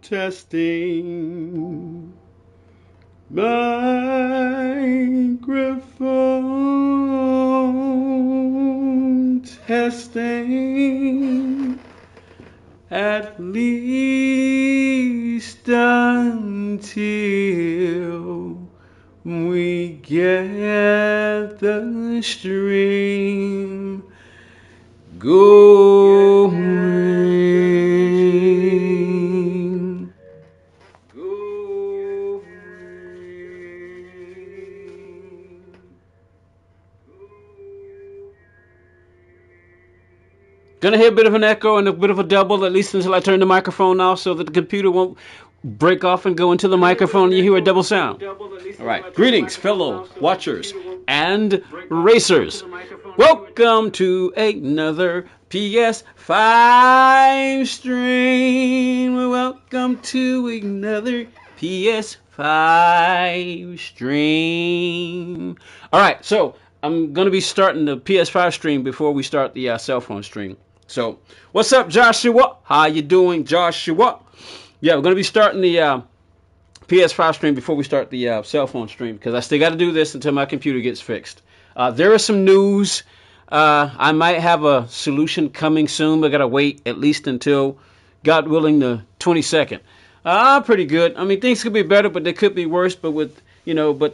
testing. Microphone testing. At least until we get the stream going. Gonna hear a bit of an echo and a bit of a double, at least until I turn the microphone off so that the computer won't break off and go into the microphone and you hear a double sound. All right. Greetings, fellow watchers and racers. Welcome to another PS5 stream. Welcome to another PS5 stream. All right, so I'm going to be starting the PS5 stream before we start the cell phone stream. So, what's up, Joshua? How you doing, Joshua? Yeah, we're going to be starting the PS5 stream before we start the cell phone stream because I still got to do this until my computer gets fixed. There is some news. I might have a solution coming soon, but I got to wait at least until, God willing, the 22nd. Pretty good. I mean, things could be better, but they could be worse. But but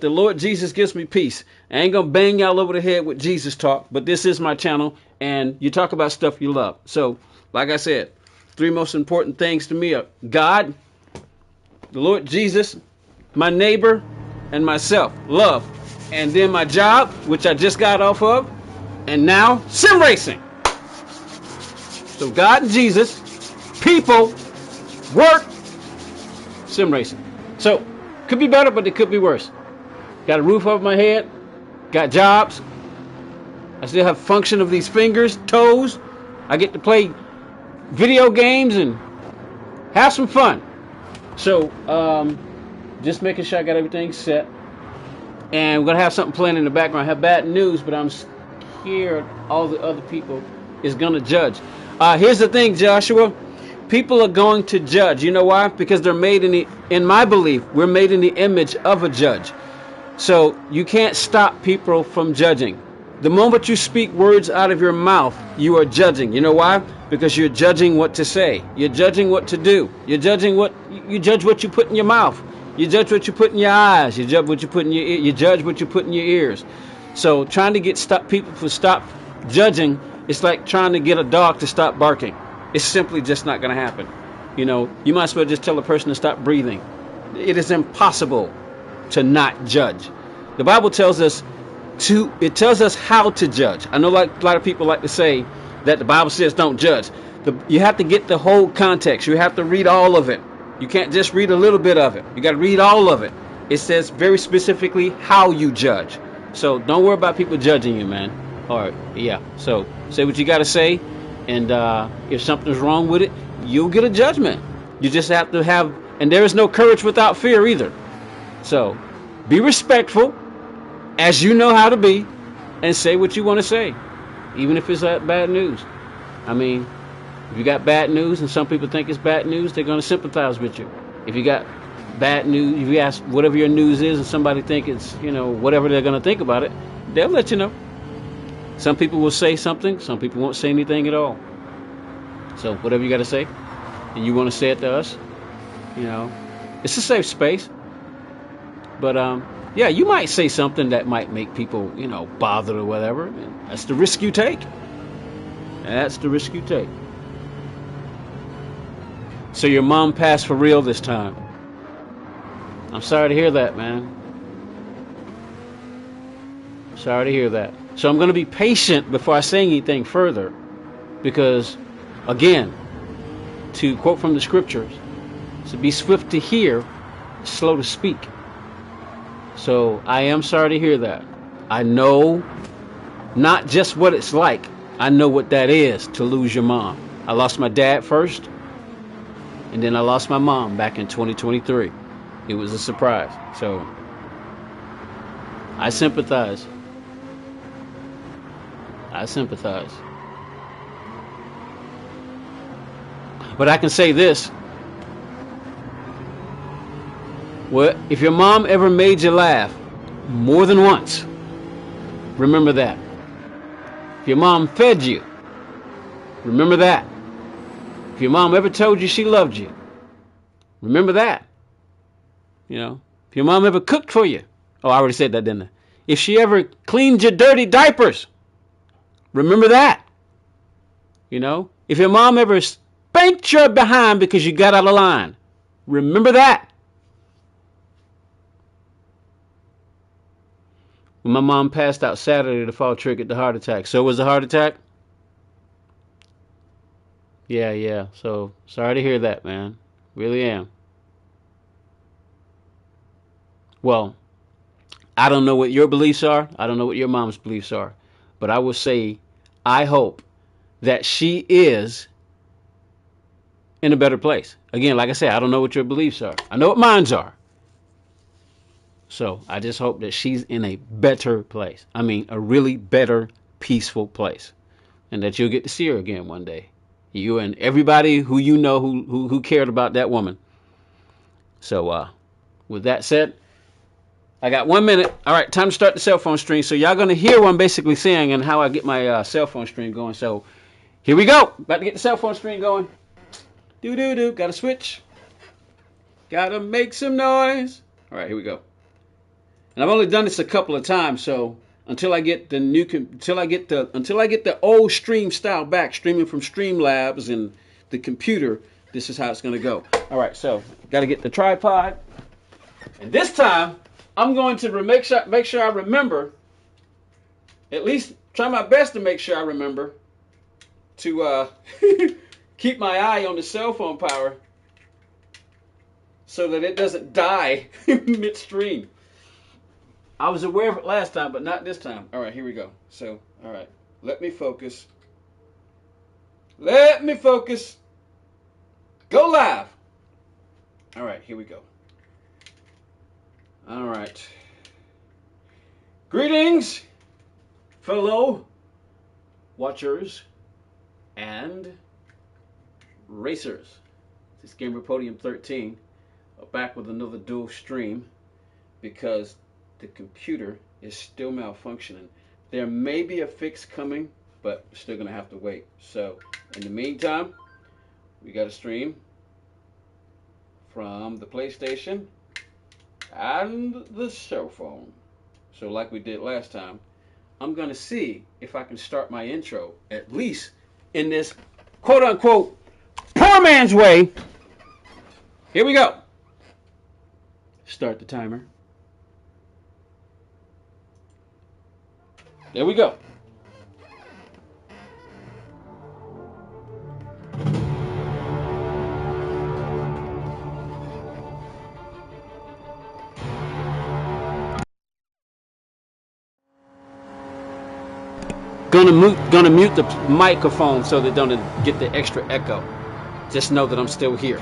the Lord Jesus gives me peace. I ain't gonna bang y'all over the head with Jesus talk, but this is my channel, and you talk about stuff you love. So, like I said, three most important things to me are God, the Lord Jesus, my neighbor, and myself. Love. And then my job, which I just got off of, and now sim racing. So God and Jesus, people, work, sim racing. So, could be better, but it could be worse. Got a roof over my head. Got jobs. I still have function of these fingers, toes. I get to play video games and have some fun. So, just making sure I got everything set. And we're going to have something playing in the background. I have bad news, but I'm scared all the other people is going to judge. Here's the thing, Joshua. People are going to judge. You know why? Because they're made in my belief, we're made in the image of a judge. So you can't stop people from judging. The moment you speak words out of your mouth, you are judging. You know why? Because you're judging what to say. You're judging what to do. You're judging you judge what you put in your mouth. You judge what you put in your eyes. You judge what you put in your ear. You judge what you put in your ears. So trying to get people to stop judging, it's like trying to get a dog to stop barking. It's simply just not going to happen. You might as well just tell a person to stop breathing. It is impossible to not judge. The Bible tells us how to judge. I know like a lot of people like to say that the Bible says don't judge. You have to get the whole context. You have to read all of it. You can't just read a little bit of it. You got to read all of it. It says very specifically how you judge. So don't worry about people judging you, man. All right, yeah. So say what you got to say. And if something's wrong with it, you'll get a judgment. You just have to and there is no courage without fear either. So be respectful as you know how to be and say what you want to say, even if it's bad news. I mean, if you got bad news and some people think it's bad news, they're going to sympathize with you. If you got bad news, if you ask whatever your news is and somebody think it's, whatever they're going to think about it, they'll let you know. Some people will say something, some people won't say anything at all. So whatever you got to say, and you want to say it to us, it's a safe space. But yeah, you might say something that might make people, bothered or whatever. And that's the risk you take. That's the risk you take. So your mom passed for real this time. I'm sorry to hear that, man. Sorry to hear that. So I'm going to be patient before I say anything further, because, again, to quote from the scriptures, to be swift to hear, slow to speak. So I am sorry to hear that. I know not just what it's like. I know what that is to lose your mom. I lost my dad first, and then I lost my mom back in 2023. It was a surprise. So I sympathize. I sympathize. But I can say this. Well, if your mom ever made you laugh more than once, remember that. If your mom fed you, remember that. If your mom ever told you she loved you, remember that. You know, if your mom ever cooked for you, oh, I already said that, didn't I? If she ever cleaned your dirty diapers, remember that. You know, if your mom ever spanked your behind because you got out of line, remember that. When my mom passed out Saturday, the fall triggered the heart attack. So was the heart attack? Yeah, yeah. So sorry to hear that, man. Really am. Well, I don't know what your beliefs are. I don't know what your mom's beliefs are. But I will say, I hope that she is in a better place. Again, like I said, I don't know what your beliefs are. I know what mine's are. So I just hope that she's in a better place. I mean, a really better, peaceful place. And that you'll get to see her again one day. You and everybody who you know who cared about that woman. So with that said, I got 1 minute. All right, time to start the cell phone stream. So y'all gonna hear what I'm basically saying and how I get my cell phone stream going. So here we go. About to get the cell phone stream going. Do do do. Gotta switch. Gotta make some noise. All right, here we go. And I've only done this a couple of times, so until I get the old stream style back, streaming from Streamlabs and the computer, this is how it's gonna go. All right, so gotta get the tripod, and this time I'm going to make sure I remember. At least try my best to make sure I remember to keep my eye on the cell phone power so that it doesn't die midstream. I was aware of it last time, but not this time. All right, here we go. So, all right, let me focus. Let me focus. Go live. All right, here we go. All right. Greetings, fellow watchers and racers. This is Gamer Podium 13, back with another dual stream because the computer is still malfunctioning. There may be a fix coming, but we're still gonna have to wait. So in the meantime, we got a stream from the PlayStation and the cell phone. So like we did last time, I'm gonna see if I can start my intro, at least in this quote unquote poor man's way. Here we go. Start the timer. There we go. Gonna mute the microphone so they don't get the extra echo. Just know that I'm still here.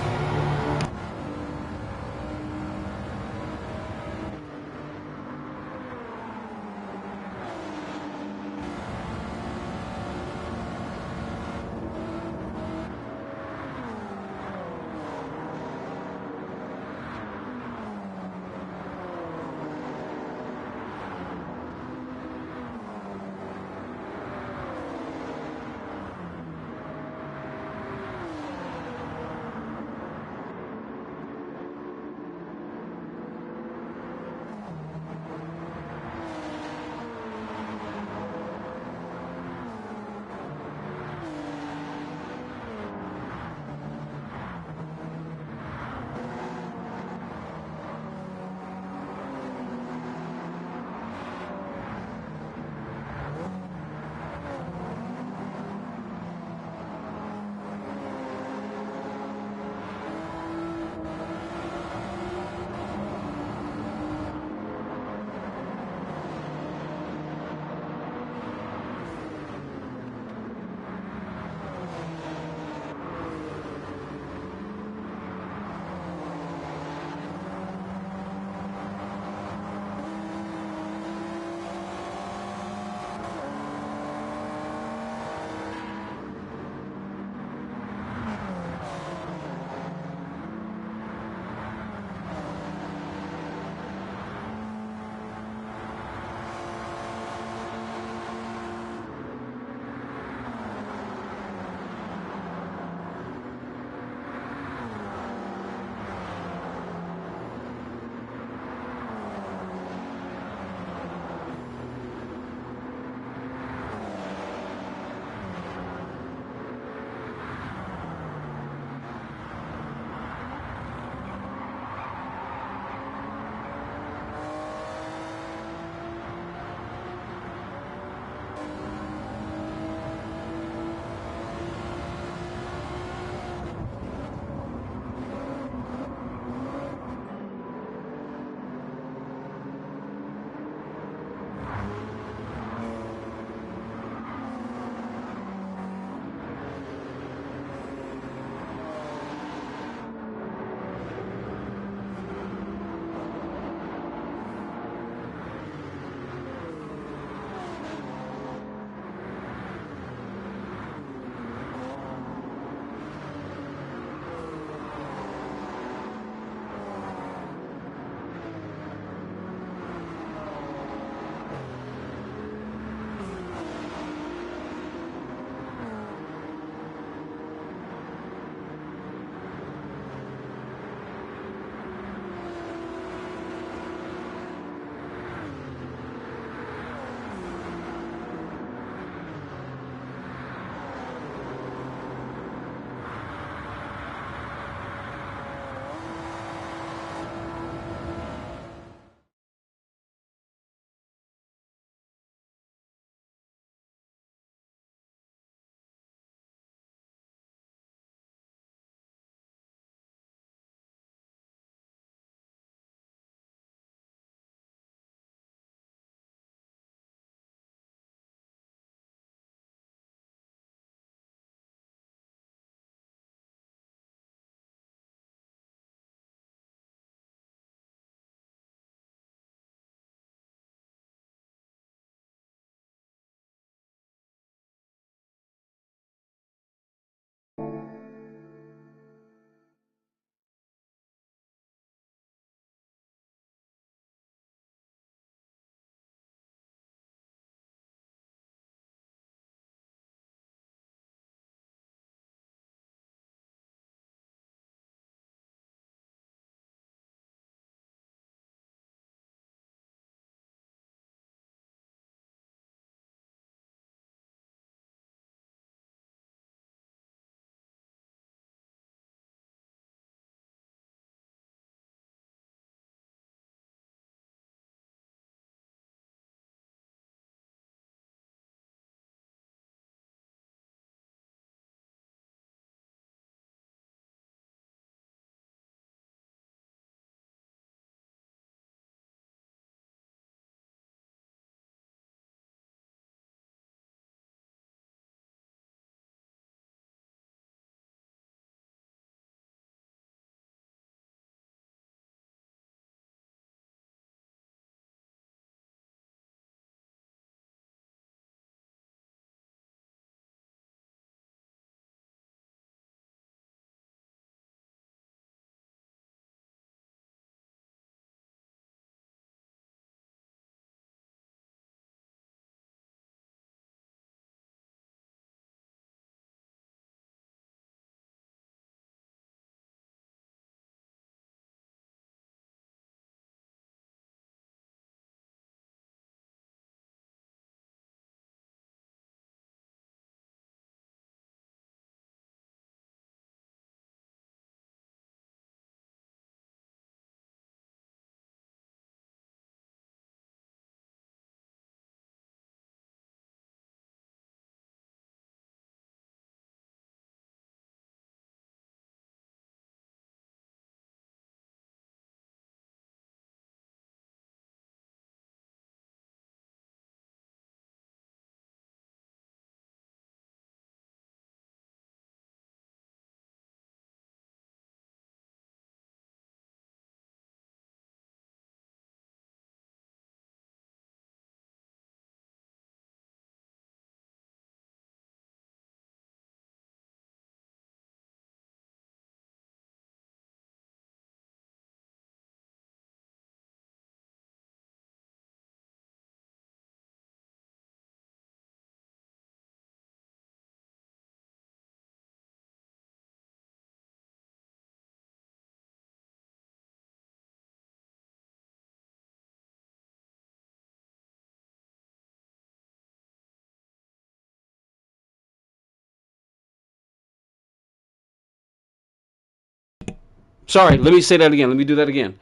Sorry, let me say that again. Let me do that again.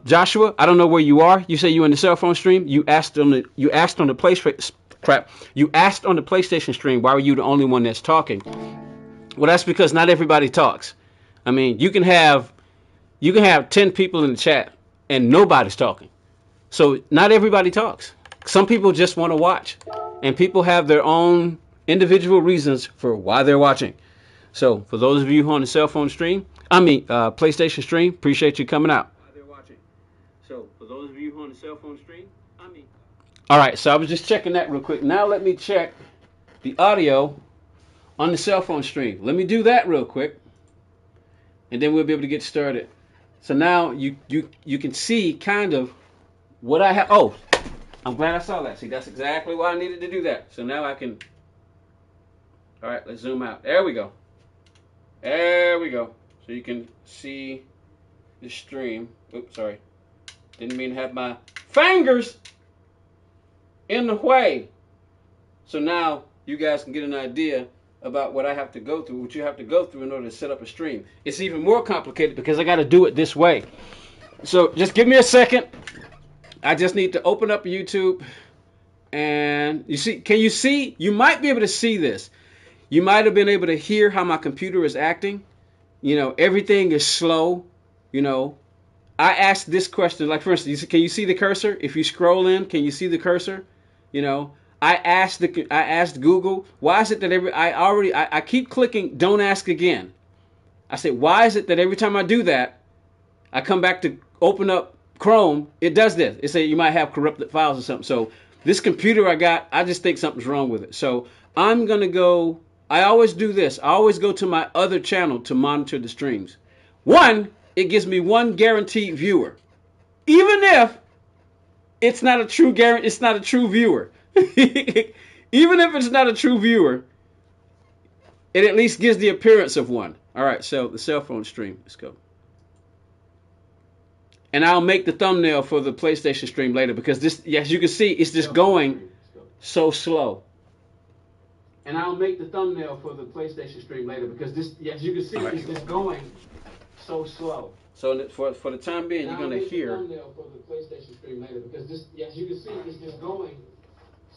Joshua, I don't know where you are. You say you in the cell phone stream. You asked on the PlayStation stream. Why were you the only one that's talking? Well, that's because not everybody talks. I mean, you can have 10 people in the chat and nobody's talking. So not everybody talks. Some people just want to watch, and people have their own individual reasons for why they're watching. So for those of you who on the cell phone stream, PlayStation stream, appreciate you coming out. Why they're watching. So for those of you who on the cell phone stream, all right. So I was just checking that real quick. Now let me check the audio on the cell phone stream. Let me do that real quick, and then we'll be able to get started. So now you can see kind of what I have. Oh, I'm glad I saw that. See, that's exactly why I needed to do that. So now I can. All right, let's zoom out. There we go. There we go. So you can see the stream. Oops, sorry. Didn't mean to have my fingers in the way. So now you guys can get an idea about what I have to go through, what you have to go through in order to set up a stream. It's even more complicated because I got to do it this way. So just give me a second. I just need to open up YouTube, and you see, can you see? You might be able to see this. You might have been able to hear how my computer is acting. You know, everything is slow. You know, I asked this question, like for instance, can you see the cursor? If you scroll in, can you see the cursor? You know, I asked Google, why is it that I keep clicking don't ask again. I said, why is it that every time I do that, I come back to open up Chrome, it does this. It says you might have corrupted files or something. So this computer I got, I just think something's wrong with it. So I'm going to go, I always do this. I always go to my other channel to monitor the streams. One, it gives me one guaranteed viewer. Even if it's not a true viewer. Even if it's not a true viewer, it at least gives the appearance of one. All right, so the cell phone stream. Let's go. And I'll make the thumbnail for the PlayStation stream later because this, as you can see, it's just going so slow. And I'll make the thumbnail for the PlayStation stream later because this, as you can see, it's just going so slow. So for the time being, you're going to hear. Thumbnail for the PlayStation stream later because this, as you can see, it's just going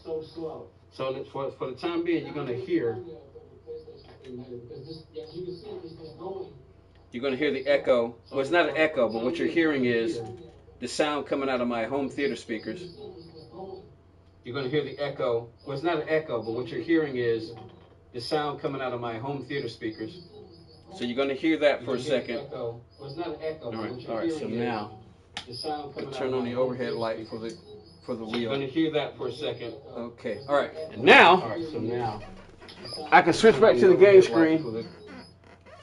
so slow. So for the time being, you're going to hear. You're going to hear the echo. Well, it's not an echo, but what you're hearing is the sound coming out of my home theater speakers. You're going to hear the echo. Well, it's not an echo, but what you're hearing is the sound coming out of my home theater speakers. So you're going to hear that for a second. All right. So now, turn on the overhead light for the wheel. You're going to hear that for a second. Okay. All right. And now, so now I can switch back to the game screen,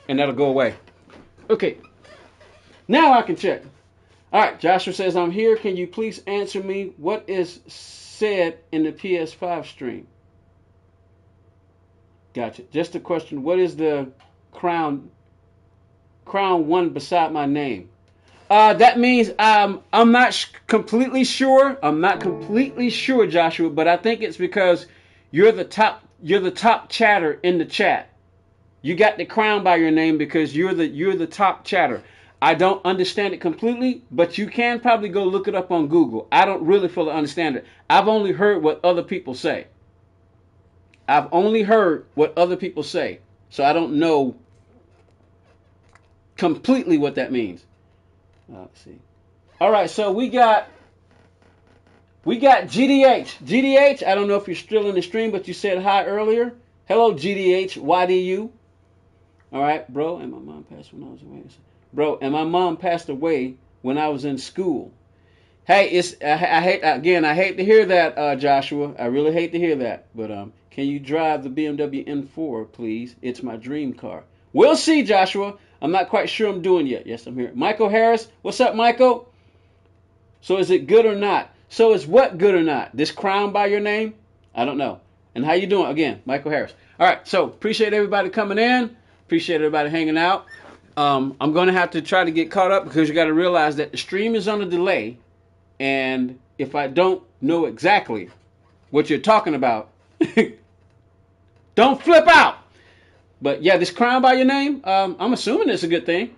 and that'll go away. Okay, now I can check. All right, Joshua says, I'm here. Can you please answer me what is said in the PS5 stream? Gotcha. Just a question. What is the crown one beside my name? That means I'm not completely sure. I'm not completely sure, Joshua, but I think it's because you're the top chatter in the chat. You got the crown by your name because you're the top chatter. I don't understand it completely, but you can probably go look it up on Google. I don't really fully understand it. I've only heard what other people say. So I don't know completely what that means. Let's see. All right, so we got GDH. GDH, I don't know if you're still in the stream, but you said hi earlier. Hello, GDH, YDU. All right, bro, and my mom passed when I was away. Bro, and my mom passed away when I was in school. Hey, I hate to hear that, Joshua. I really hate to hear that. But can you drive the BMW M4, please? It's my dream car. We'll see, Joshua. I'm not quite sure I'm doing yet. Yes, I'm here. Michael Harris, what's up, Michael? So is it good or not? So is what good or not? This crown by your name? I don't know. And how you doing? Again, Michael Harris. All right, so appreciate everybody coming in. Appreciate everybody hanging out. I'm going to have to try to get caught up because you got to realize that the stream is on a delay. And if I don't know exactly what you're talking about, don't flip out. But yeah, this crown by your name, I'm assuming it's a good thing.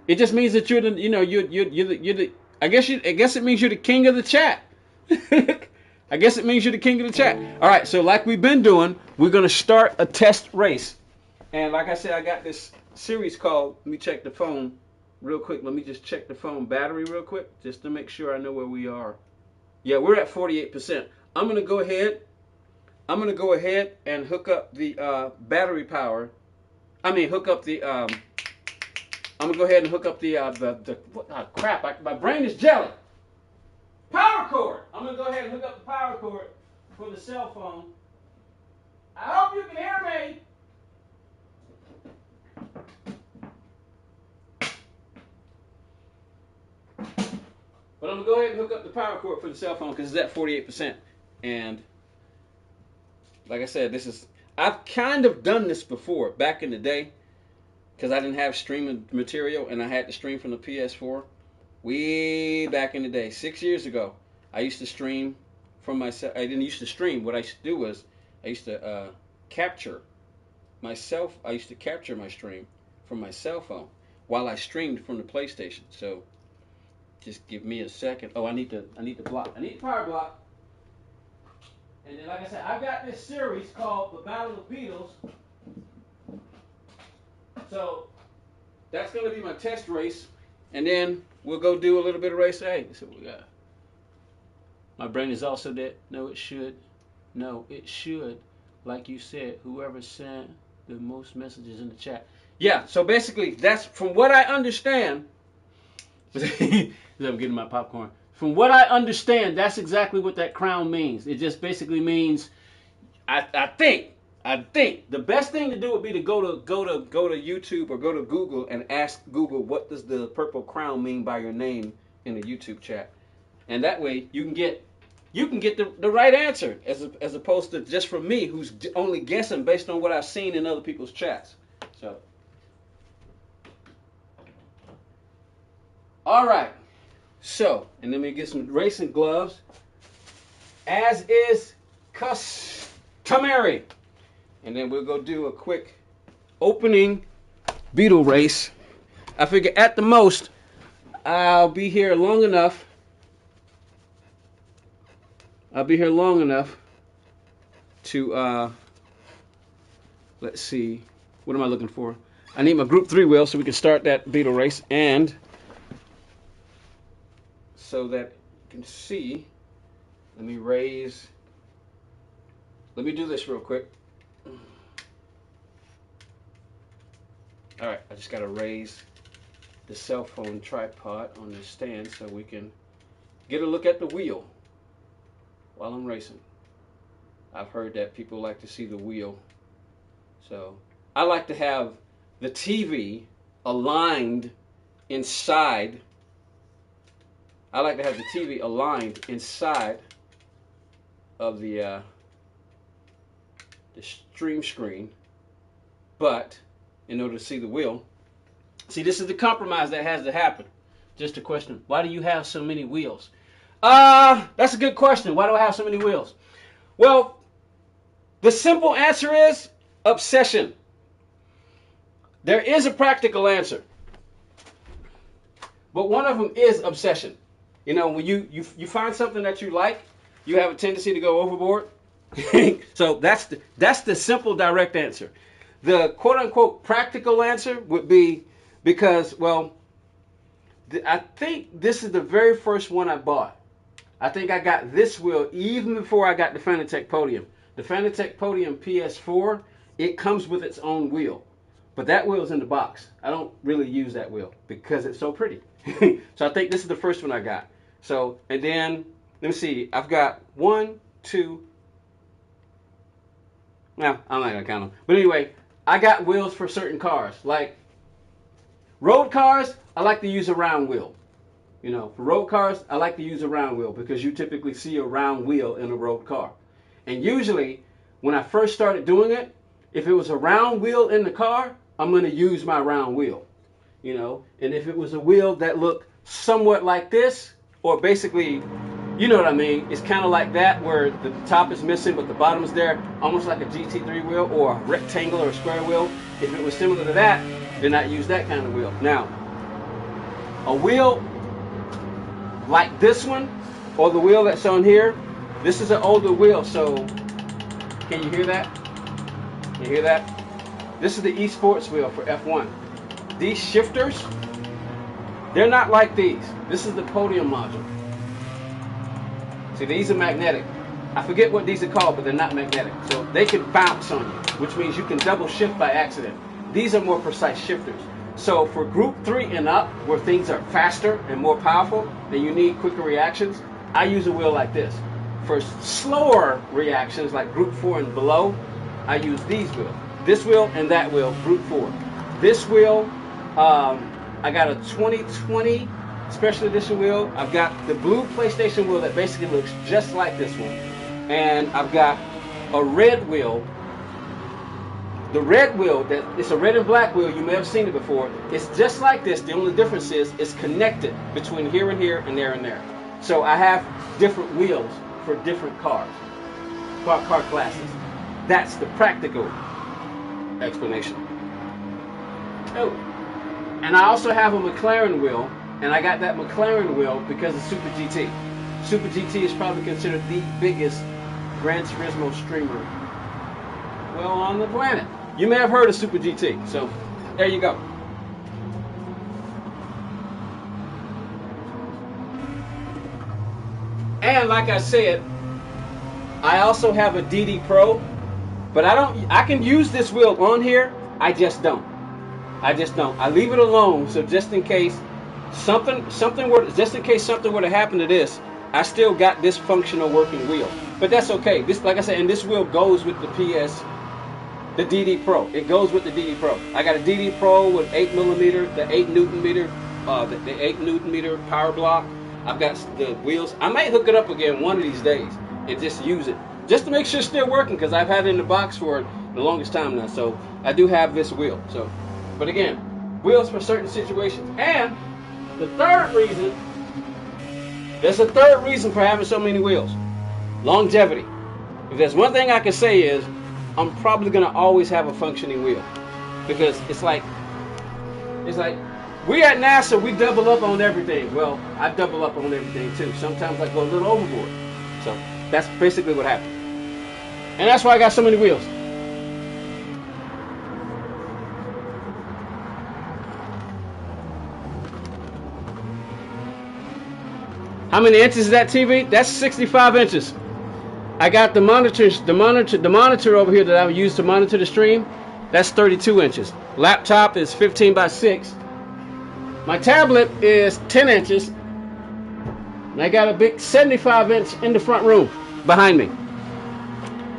It just means that you're the, you know, you're the. I guess it means you're the king of the chat. I guess it means you're the king of the chat. All right, so like we've been doing, we're gonna start a test race, and like I said, I got this series called. Let me check the phone real quick. Let me just check the phone battery real quick, just to make sure I know where we are. Yeah, we're at 48%. I'm gonna go ahead. And hook up the battery power. I mean, hook up the. I'm gonna go ahead and hook up the what, crap! My brain is jelly. Power cord. I'm gonna go ahead and hook up the power cord for the cell phone. I hope you can hear me. But I'm gonna go ahead and hook up the power cord for the cell phone because it's at 48%. And like I said, I've kind of done this before back in the day because I didn't have streaming material and I had to stream from the PS4. Way back in the day, 6 years ago, I used to stream from myself. I didn't used to stream. What I used to do was I used to capture myself. I used to capture my stream from my cell phone while I streamed from the PlayStation. So just give me a second. Oh, I need the block. I need the power block. And then, like I said, I've got this series called The Battle of the Beatles. So that's going to be my test race. And then we'll go do a little bit of race. Hey, that's what we got. My brain is also dead. No, it should. No, it should. Like you said, whoever sent the most messages in the chat. Yeah, so basically, that's from what I understand. I'm getting my popcorn. From what I understand, that's exactly what that crown means. It just basically means, I think the best thing to do would be to go to YouTube or go to Google and ask Google what does the purple crown mean by your name in the YouTube chat, and that way you can get the right answer as opposed to just from me who's only guessing based on what I've seen in other people's chats. So, all right. So, and then we get some racing gloves, as is customary. And then we'll go do a quick opening beetle race. I figure at the most, I'll be here long enough. To, let's see, what am I looking for? I need my Group 3 wheel so we can start that beetle race. And so that you can see, let me do this real quick. All right, I just got to raise the cell phone tripod on the stand so we can get a look at the wheel while I'm racing. I've heard that people like to see the wheel. So I like to have the TV aligned inside. I like to have the TV aligned inside of the stream screen, but in order to see the wheel, see, this is the compromise that has to happen. Just a question: why do you have so many wheels? That's a good question. Why do I have so many wheels? Well, the simple answer is obsession. There is a practical answer, but one of them is obsession. You know, when you find something that you like, you have a tendency to go overboard. So that's the simple, direct answer. The quote-unquote practical answer would be because, well, I think this is the very first one I bought. I think I got this wheel even before I got the Fanatec Podium. The Fanatec Podium PS4, it comes with its own wheel. But that wheel's in the box. I don't really use that wheel because it's so pretty. So I think this is the first one I got. So, and then, let me see. I've got 1, 2. Well, I'm not going to count them. But anyway, I got wheels for certain cars. Like, road cars, I like to use a round wheel. You know, for road cars, I like to use a round wheel because you typically see a round wheel in a road car. And usually, when I first started doing it, if it was a round wheel in the car, I'm going to use my round wheel. You know, and if it was a wheel that looked somewhat like this, or basically, you know what I mean, it's kind of like that where the top is missing but the bottom is there, almost like a GT3 wheel or a rectangle or a square wheel. If it was similar to that, then I'd use that kind of wheel. Now, A wheel like this one, or the wheel that's on here, this is an older wheel, so can you hear that? Can you hear that? This is the eSports wheel for F1. These shifters, they're not like these. This is the podium module. See, these are magnetic. I forget what these are called, but they're not magnetic. So they can bounce on you, which means you can double shift by accident. These are more precise shifters. So for group 3 and up, where things are faster and more powerful, and you need quicker reactions, I use a wheel like this. For slower reactions, like group 4 and below, I use these wheels. This wheel and that wheel, group 4. This wheel, I got a 2020 special edition wheel. I've got the blue PlayStation wheel that basically looks just like this one. And I've got a red wheel. The red wheel, it's a red and black wheel. You may have seen it before. It's just like this. The only difference is it's connected between here and here and there and there. So I have different wheels for different cars, car classes. That's the practical explanation. Oh, and I also have a McLaren wheel, and I got that McLaren wheel because of Super GT. Super GT is probably considered the biggest Gran Turismo streamer, well, on the planet. You may have heard of Super GT, so there you go. And like I said, I also have a DD Pro, but I can use this wheel on here. I just don't. I leave it alone, so just in case something were to happen to this, I still got this functional working wheel. But that's okay. This, like I said, and this wheel goes with the DD Pro. It goes with the DD Pro. I got a DD Pro with 8mm, the 8 Newton meter, the 8 Newton meter power block. I've got the wheels. I might hook it up again one of these days and just use it, just to make sure it's still working, because I've had it in the box for the longest time now. So I do have this wheel. So, but again, wheels for certain situations. And the third reason, there's a third reason for having so many wheels: longevity. If there's one thing I can say is, I'm probably gonna always have a functioning wheel, because it's like we at NASA, we double up on everything. Well, I double up on everything too. Sometimes I go a little overboard. So that's basically what happened, and that's why I got so many wheels. How many inches is that TV? That's 65 inches. I got the monitor over here that I use to monitor the stream. That's 32 inches. Laptop is 15 by 6. My tablet is 10 inches. And I got a big 75 inch in the front room behind me.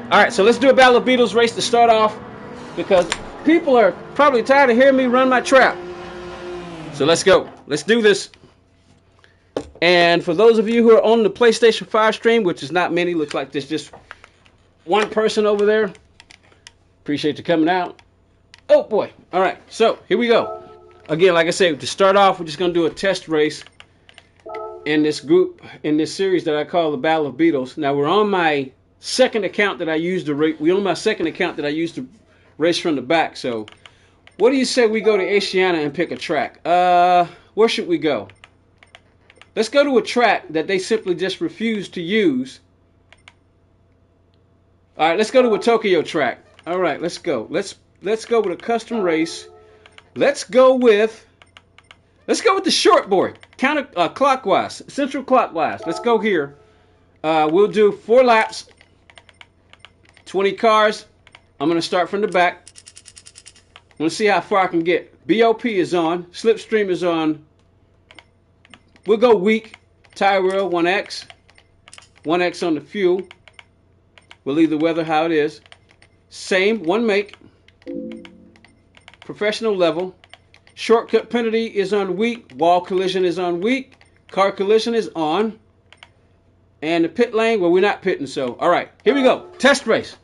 All right, so let's do a Battle of Beatles race to start off, because people are probably tired of hearing me run my trap. So let's go. Let's do this. And for those of you who are on the PlayStation 5 stream, which is not many, looks like there's just one person over there. Appreciate you coming out. Oh boy. All right, so here we go. Again, like I said, to start off, we're just going to do a test race in this group, in this series that I call the Battle of Beatles. Now, we're on my second account that I used to race. We're on my second account that I used to race from the back. So what do you say we go to Asiana and pick a track? Where should we go? Let's go to a track that they simply just refuse to use. All right, let's go to a Tokyo track. All right, let's go. Let's go with a custom race. Let's go with the shortboard, clockwise, central clockwise. Let's go here. We'll do 4 laps, 20 cars. I'm gonna start from the back. I'm gonna see how far I can get. BOP is on. Slipstream is on. We'll go weak. Tire wheel 1X. 1X on the fuel. We'll leave the weather how it is. Same, one make. Professional level. Shortcut penalty is on weak. Wall collision is on weak. Car collision is on. And the pit lane, well, we're not pitting, so. All right, here we go. Test race.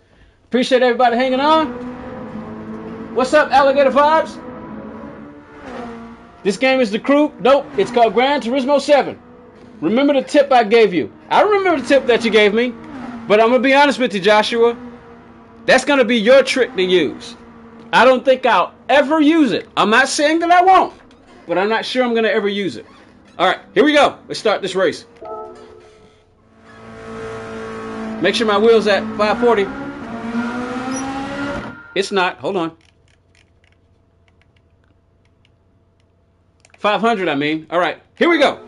Appreciate everybody hanging on. What's up, Alligator Vibes? This game is the crew. Nope, it's called Gran Turismo 7. Remember the tip I gave you. I remember the tip that you gave me. But I'm going to be honest with you, Joshua. That's going to be your trick to use. I don't think I'll ever use it. I'm not saying that I won't. but I'm not sure I'm going to ever use it. All right, here we go. Let's start this race. Make sure my wheel's at 540. It's not. Hold on. 500, I mean. All right, here we go.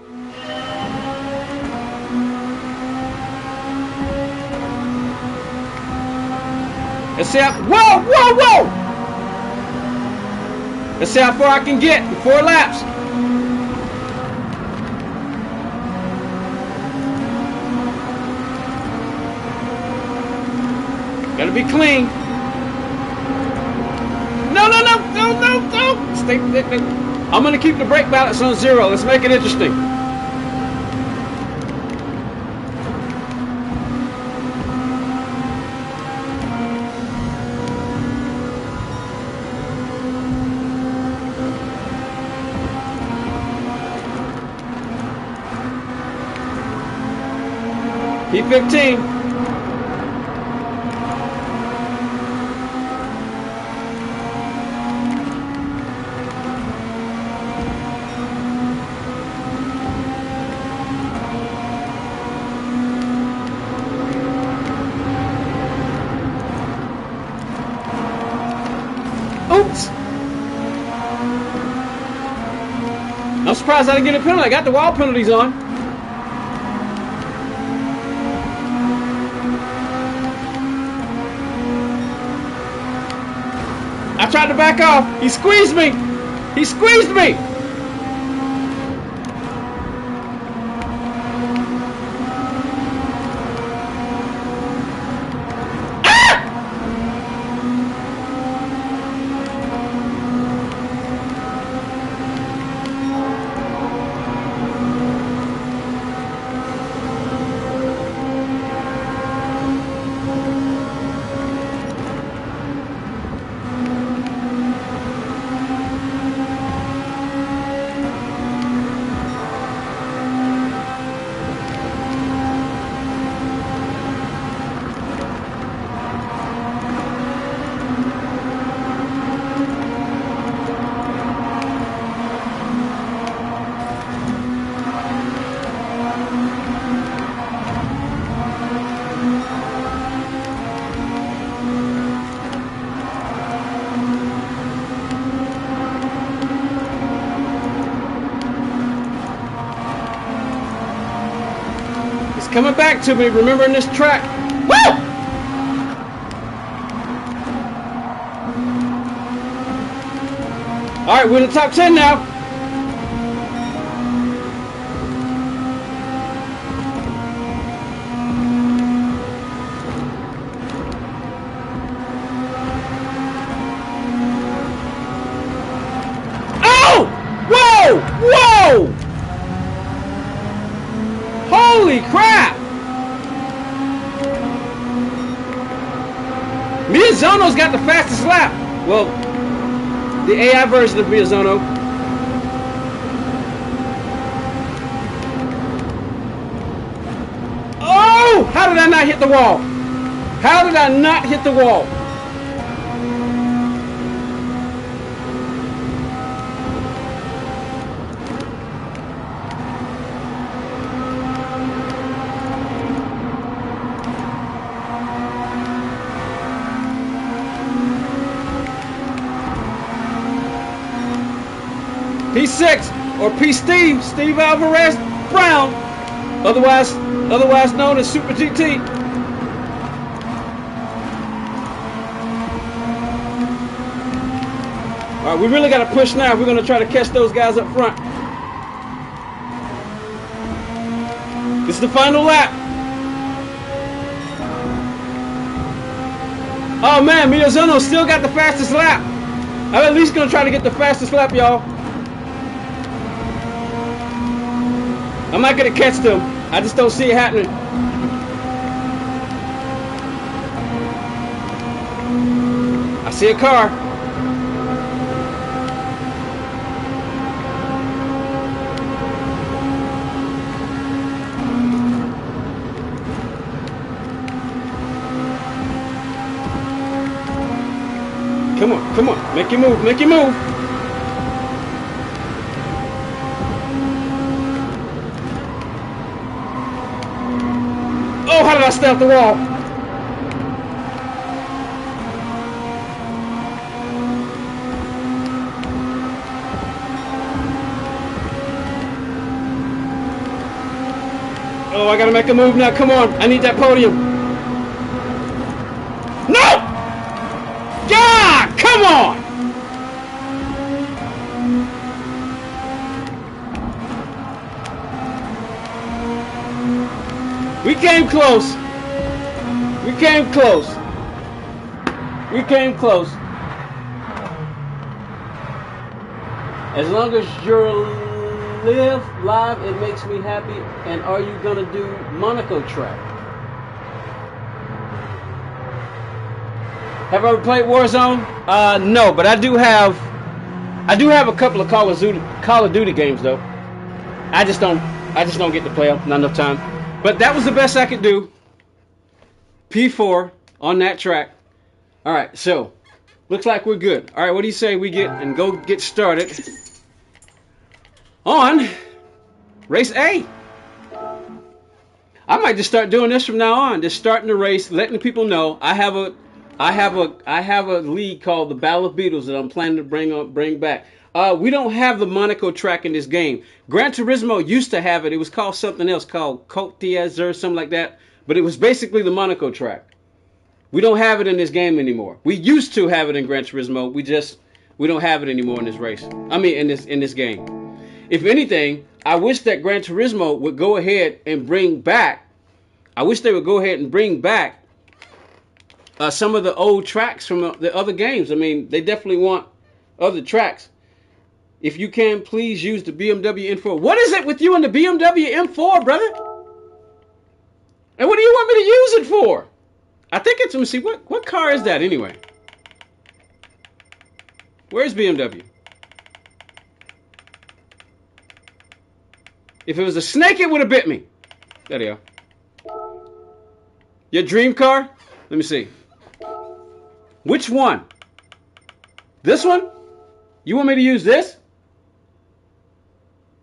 Let's see how. Whoa, whoa, whoa! Let's see how far I can get in 4 laps. Gotta be clean. No, no, no, no, no, no. Stay. I'm gonna keep the brake balance on 0. Let's make it interesting. P15. Oops. I'm surprised I didn't get a penalty. I got the wall penalties on. I tried to back off. He squeezed me. He squeezed me. Coming back to me, remembering this track. Woo! All right, we're in the top 10 now. Oh! Whoa! Whoa! Holy crap! Miyazono's got the fastest lap. Well, the AI version of Miyazono. Oh! How did I not hit the wall? How did I not hit the wall? P6 or P Steve Alvarez Brown, otherwise known as Super GT. All right, we really got to push now. We're going to try to catch those guys up front. This is the final lap. Oh man, Miyazono still got the fastest lap. I'm at least going to try to get the fastest lap, y'all. I'm not going to catch them. I just don't see it happening. I see a car. Come on, come on. Make your move, make your move. Oh, how did I stay off the wall? Oh, I gotta make a move now. Come on. I need that podium. No! Yeah! Come on! We came close. We came close. We came close. As long as you're live, it makes me happy. And are you gonna do Monaco track? Have I ever played Warzone? No, but I do have a couple of Call of Duty games though. I just don't get to play them. Not enough time. But that was the best I could do. P4 on that track. All right, so looks like we're good. All right, what do you say we get started on race A? I might just start doing this from now on. Just starting the race, letting people know I have a league called the Battle of Beetles that I'm planning to bring back. We don't have the Monaco track in this game. Gran Turismo used to have it. It was called something else, called Côte d'Azur or something like that. But it was basically the Monaco track. We don't have it in this game anymore. We used to have it in Gran Turismo. We don't have it anymore in this race. I mean, in this game. If anything, I wish that Gran Turismo would go ahead and bring back. I wish they would go ahead and bring back some of the old tracks from the other games. I mean, they definitely want other tracks. If you can, please use the BMW M4. What is it with you and the BMW M4, brother? And what do you want me to use it for? I think it's, let me see, what car is that anyway? Where's BMW? If it was a snake, it would have bit me. There you go. Your dream car? Let me see. Which one? This one? You want me to use this?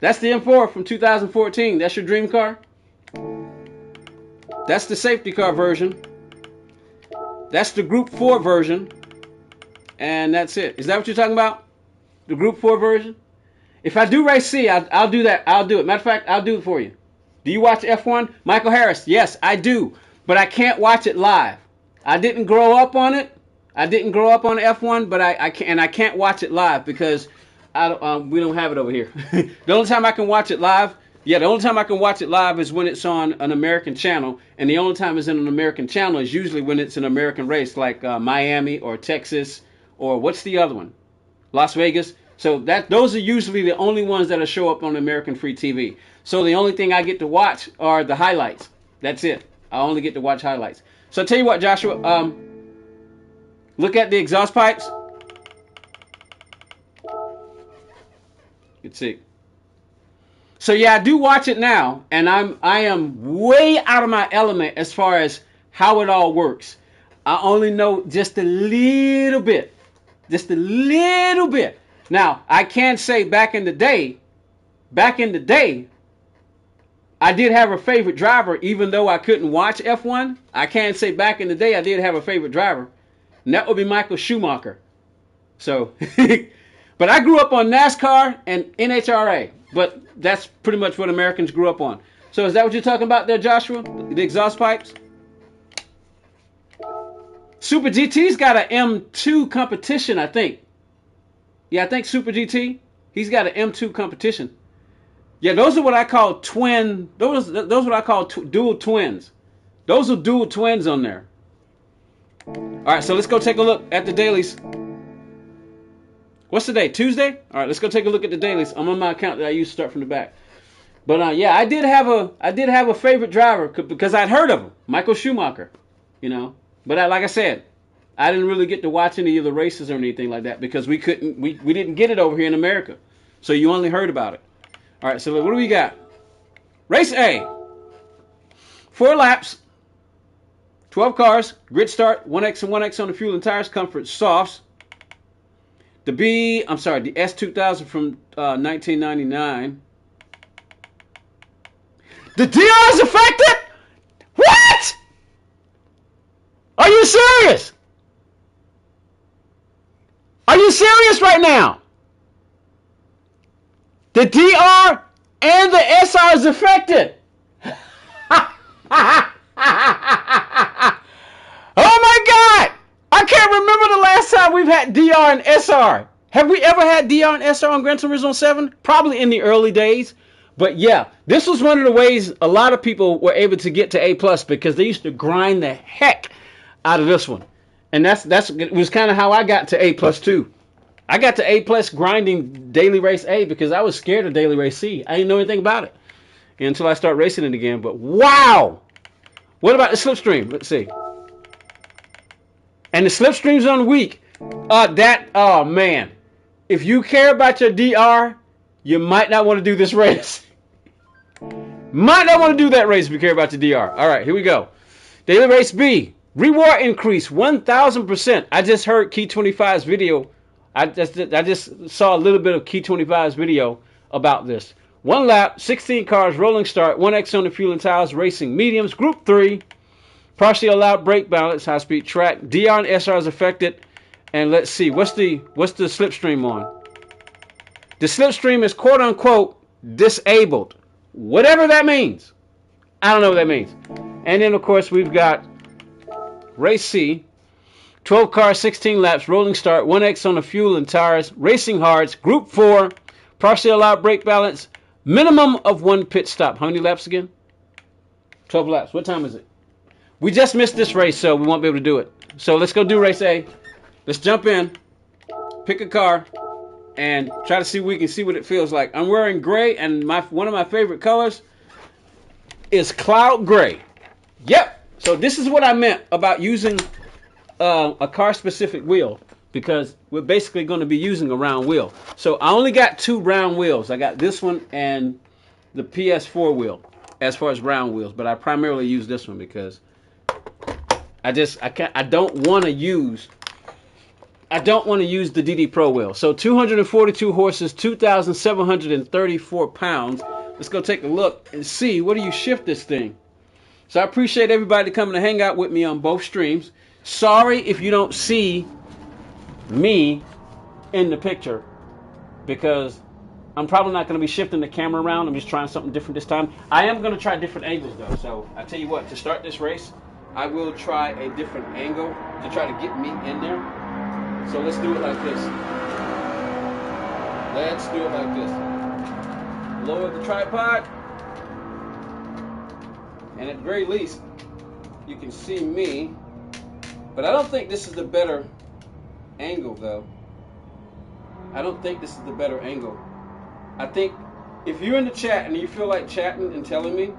That's the M4 from 2014. That's your dream car? That's the safety car version. That's the Group 4 version. And that's it. Is that what you're talking about? The Group 4 version? If I do race C, I'll do that. I'll do it. Matter of fact, I'll do it for you. Do you watch F1? Michael Harris. Yes, I do. But I can't watch it live. I didn't grow up on it. I didn't grow up on F1, but I can't watch it live because we don't have it over here. The only time I can watch it live, the only time I can watch it live is when it's on an American channel, and the only time it's in an American channel is usually when it's an American race, like Miami or Texas or what's the other one, Las Vegas. So those are usually the only ones that show up on American free TV. So the only thing I get to watch are the highlights. That's it. I only get to watch highlights. So I tell you what, Joshua, look at the exhaust pipes. You can see. So yeah, I do watch it now, and I am way out of my element as far as how it all works. I only know just a little bit. Just a little bit. Now, I can say back in the day, I did have a favorite driver, even though I couldn't watch F1. I can say back in the day I did have a favorite driver, and that would be Michael Schumacher. So, but I grew up on NASCAR and NHRA, but that's pretty much what Americans grew up on. So is that what you're talking about there, Joshua? The exhaust pipes? Super GT's got an M2 competition, I think. Yeah, I think Super GT, he's got an M2 competition. Yeah, those are what I call twin. Those are what I call dual twins. Those are dual twins on there. All right, so let's go take a look at the dailies. What's the day? Tuesday? All right, let's go take a look at the dailies. I'm on my account that I used to start from the back. But yeah, I did have a favorite driver because I'd heard of him, Michael Schumacher. You know, but like I said, I didn't really get to watch any of the races or anything like that because we didn't get it over here in America. So you only heard about it. All right, so what do we got? Race A. 4 laps, 12 cars, grid start, 1X and 1X on the fuel and tires, comfort, softs. The S2000 from 1999. The DR is affected? What? serious? Are you serious right now? The DR and the SR is affected. Oh my God! I can't remember the last time we've had DR and SR. Have we ever had DR and SR on Gran Turismo 7? Probably in the early days. But yeah, this was one of the ways a lot of people were able to get to A+, because they used to grind the heck out of this one. And that's it was kind of how I got to A+ too. I got to A+ grinding Daily Race A because I was scared of Daily Race C. I didn't know anything about it until I started racing it again. But wow! What about the slipstream? Let's see. And the slipstream's on weak. Oh man. If you care about your DR, you might not want to do this race. Might not want to do that race if you care about your DR. All right, here we go. Daily Race B. Reward increase 1,000%. I just heard Key 25's video. I just saw a little bit of Key 25's video about this. 1 lap, 16 cars, rolling start, 1x on the fuel and tires, racing mediums, group 3. Partially allowed brake balance, high speed track. DR and SR is affected. And let's see, what's the slipstream on? The slipstream is quote unquote disabled. Whatever that means. I don't know what that means. And then of course we've got Race C. 12 cars, 16 laps, rolling start, 1x on the fuel and tires, racing hards, group 4, partially allowed brake balance, minimum of 1 pit stop. How many laps again? 12 laps. What time is it? We just missed this race, so we won't be able to do it. So let's go do Race A. Let's jump in, pick a car, and try to see if we can see what it feels like. I'm wearing gray, and one of my favorite colors is cloud gray. Yep. So this is what I meant about using a car-specific wheel, because we're basically going to be using a round wheel. So I only got 2 round wheels. I got this one and the PS4 wheel as far as round wheels, but I primarily use this one because I don't want to use the DD Pro wheel. So 242 horses, 2,734 pounds. Let's go take a look and see, what do you shift this thing? So I appreciate everybody coming to hang out with me on both streams. Sorry if you don't see me in the picture, because I'm probably not going to be shifting the camera around. I'm just trying something different this time. I am going to try different angles though. So I tell you what, to start this race, I will try a different angle to try to get me in there. So let's do it like this. Let's do it like this. Lower the tripod. And at the very least, you can see me. But I don't think this is the better angle, though. I don't think this is the better angle. I think if you're in the chat and you feel like chatting and telling me,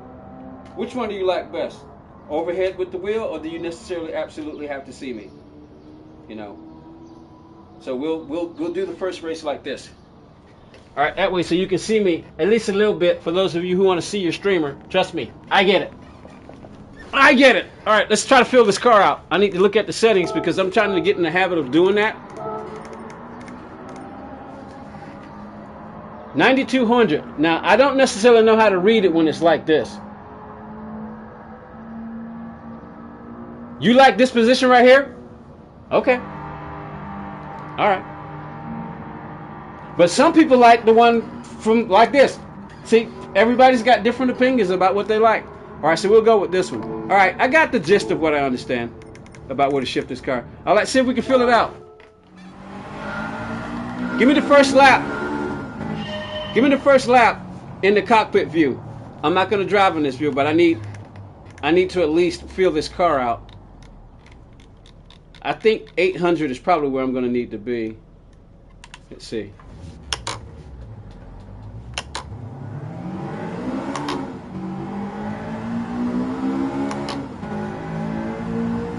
which one do you like best? Overhead with the wheel, or do you necessarily absolutely have to see me? You know. So we'll do the first race like this. All right, that way so you can see me at least a little bit. For those of you who want to see your streamer, trust me, I get it. I get it. All right, let's try to fill this car out. I need to look at the settings because I'm trying to get in the habit of doing that. 9,200. Now, I don't necessarily know how to read it when it's like this. You like this position right here? Okay. All right. But some people like the one from like this. See, everybody's got different opinions about what they like. All right, so we'll go with this one. All right, I got the gist of what I understand about where to shift this car. All right, see if we can fill it out. Give me the first lap. Give me the first lap in the cockpit view. I'm not going to drive in this view, but I need to at least fill this car out. I think 800 is probably where I'm going to need to be. Let's see.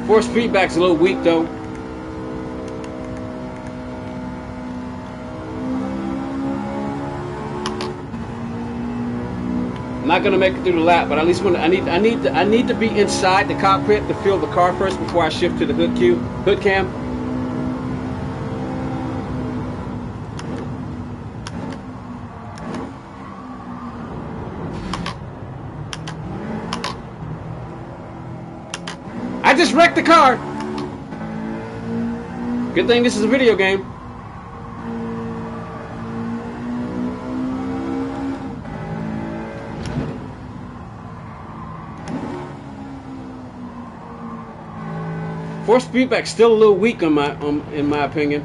Force feedback's a little weak though. I'm not gonna make it through the lap, but at least I need to be inside the cockpit to feel the car first before I shift to the hood cam. I just wrecked the car. Good thing this is a video game. Force feedback's still a little weak on my in my opinion.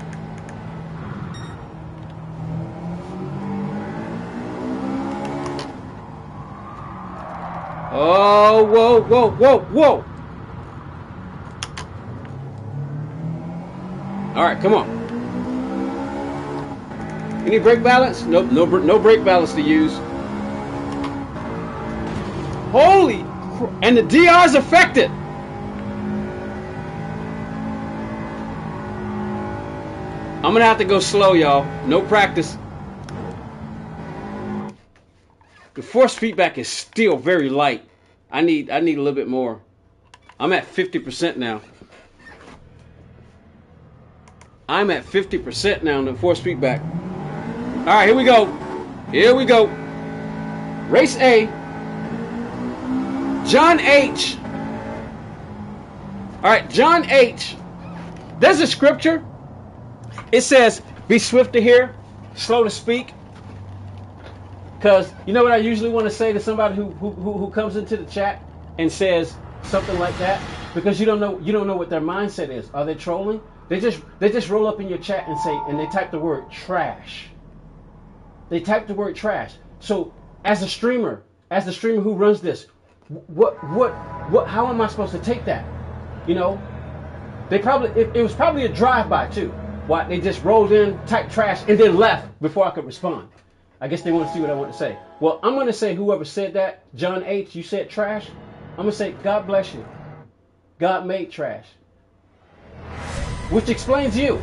Oh, whoa, whoa, whoa, whoa! All right, come on. Any brake balance? Nope, no brake balance to use. Holy, and the DR's affected. I'm gonna have to go slow, y'all. No practice. The force feedback is still very light. I need a little bit more. I'm at 50% now. I'm at 50% now in the force feedback. All right, here we go. Here we go. Race A. John H. All right, John H. There's a scripture. It says, be swift to hear, slow to speak. Because you know what I usually want to say to somebody who comes into the chat and says something like that? Because you don't know what their mindset is. Are they trolling? They just roll up in your chat and say, and they type the word trash. They type the word trash. So as a streamer who runs this, how am I supposed to take that? You know, it was probably a drive-by too. Why they just rolled in, typed trash, and then left before I could respond. I guess they want to see what I want to say. Well, I'm going to say whoever said that, John H., you said trash. I'm going to say, God bless you. God made trash. Which explains you.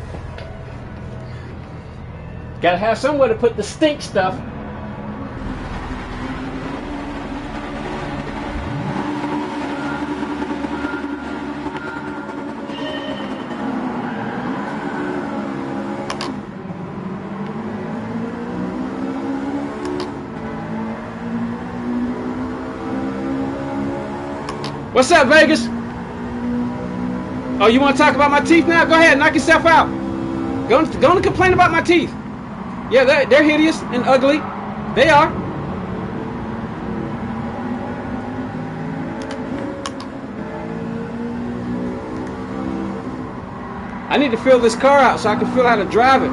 Got to have somewhere to put the stink stuff. What's up, Vegas? Oh, you want to talk about my teeth now? Go ahead, knock yourself out. Go and complain about my teeth. Yeah, they're hideous and ugly. They are. I need to fill this car out so I can feel how to drive it.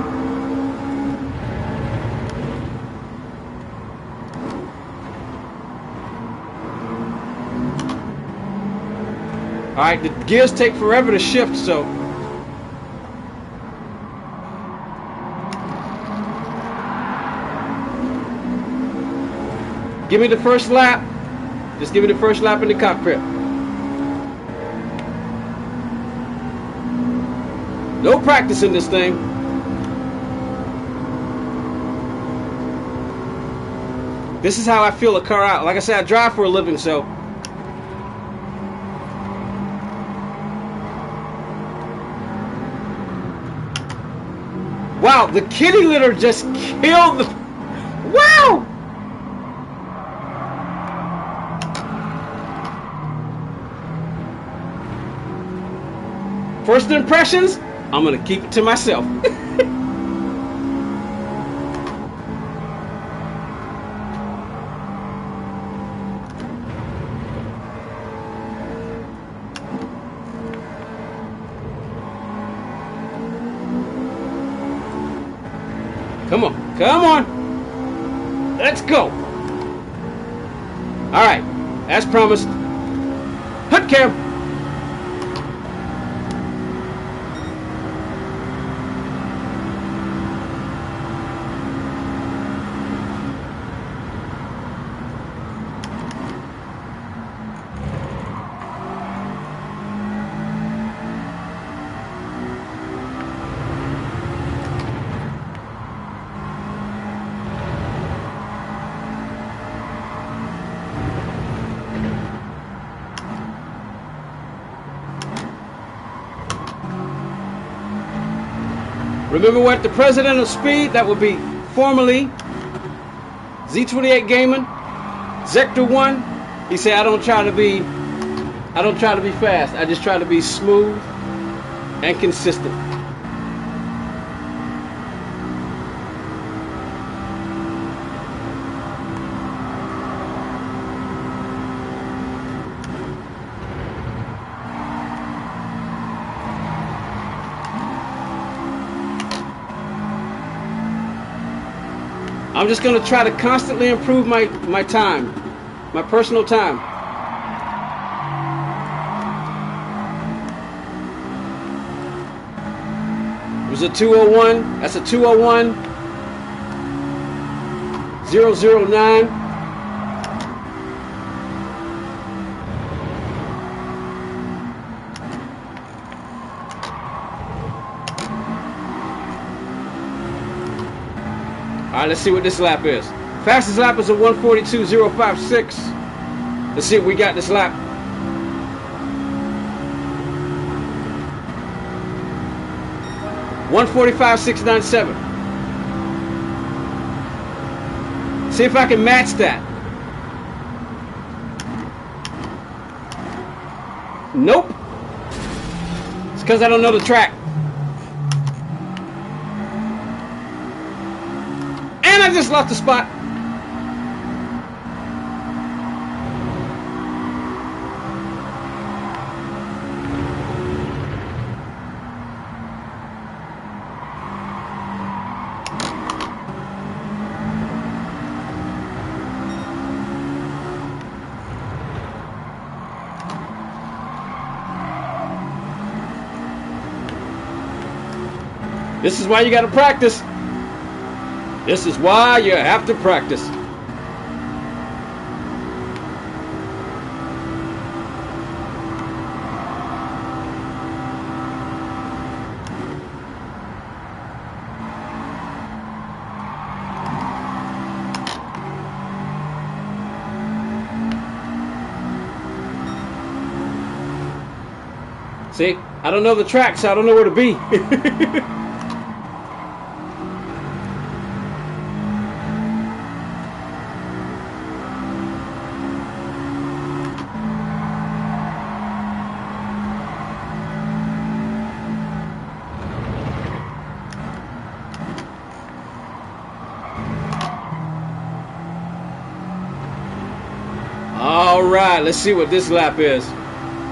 Alright, the gears take forever to shift, so. Give me the first lap. Just give me the first lap in the cockpit. No practice in this thing. This is how I feel a car out. Like I said, I drive for a living, so. Wow, the kitty litter just killed the... Wow! First impressions, I'm going to keep it to myself. Come on, come on. Let's go. All right, as promised. Hut cam. Remember what the president of speed, that would be formerly Z28 Gaming, Zector 1. He said, I don't try to be fast. I just try to be smooth and consistent. I'm just going to try to constantly improve my time, my personal time. It was a 201. That's a 201. 009. All right, let's see what this lap is. Fastest lap is a 142.056. Let's see what we got this lap. $145.697. See if I can match that. Nope. It's because I don't know the track. And I just lost the spot. This is why you got to practice. This is why you have to practice. See, I don't know the track, so I don't know where to be. All right, let's see what this lap is.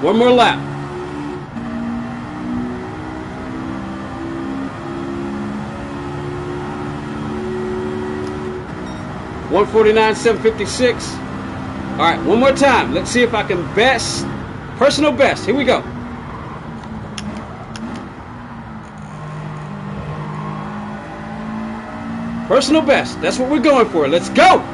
One more lap. $149.756. All right, one more time. Let's see if I can best, personal best. Here we go. Personal best. That's what we're going for. Let's go.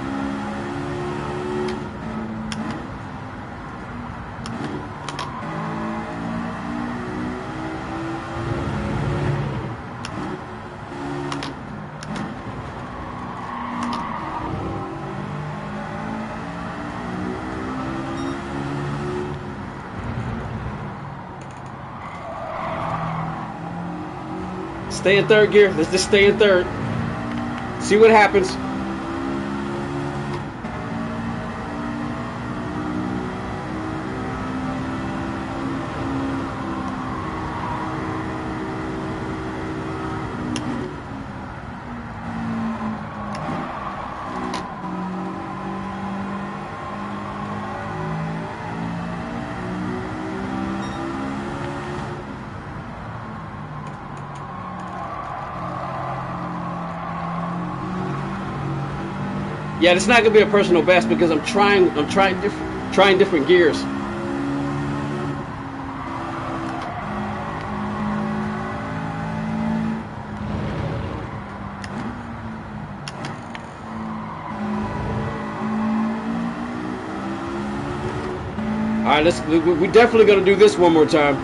Stay in third gear. Let's just stay in third. See what happens. Yeah, it's not gonna be a personal best because I'm trying different gears. All right, we definitely gonna do this one more time.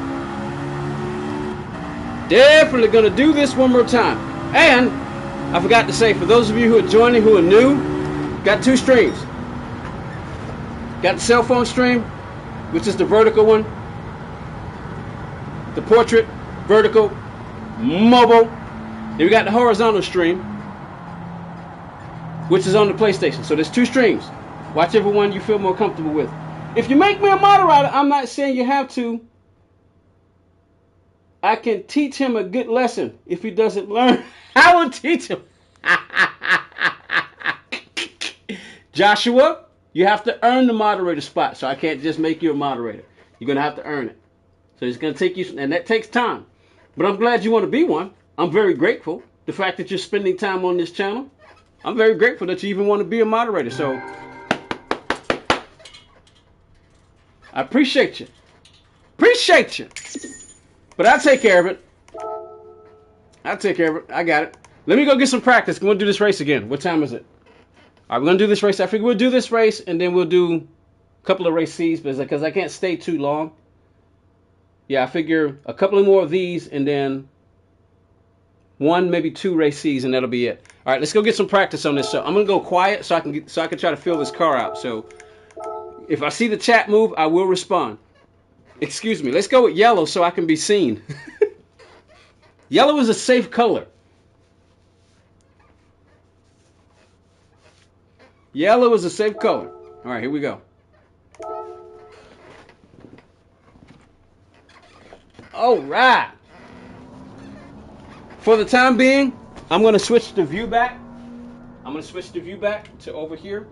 Definitely gonna do this one more time. And I forgot to say, for those of you who are joining, who are new, got two streams. Got the cell phone stream, which is the vertical one. The portrait, vertical, mobile. Then we got the horizontal stream, which is on the PlayStation. So there's two streams. Whichever one you feel more comfortable with. If you make me a moderator, I'm not saying you have to. I can teach him a good lesson. If he doesn't learn, I will teach him. Joshua, you have to earn the moderator spot, so I can't just make you a moderator. You're going to have to earn it. So it's going to take you, and that takes time. But I'm glad you want to be one. I'm very grateful. The fact that you're spending time on this channel. I'm very grateful that you even want to be a moderator. So I appreciate you. Appreciate you. But I'll take care of it. I'll take care of it. I got it. Let me go get some practice. We're going to do this race again. What time is it? All right, we're going to do this race. I figure we'll do this race, and then we'll do a couple of race C's because I can't stay too long. Yeah, I figure a couple of more of these, and then one, maybe two race C's, and that'll be it. All right, let's go get some practice on this. So I'm going to go quiet so I can try to fill this car out. So if I see the chat move, I will respond. Excuse me. Let's go with yellow so I can be seen. Yellow is a safe color. Yellow is a safe color. All right, here we go. All right. For the time being, I'm going to switch the view back. I'm going to switch the view back to over here.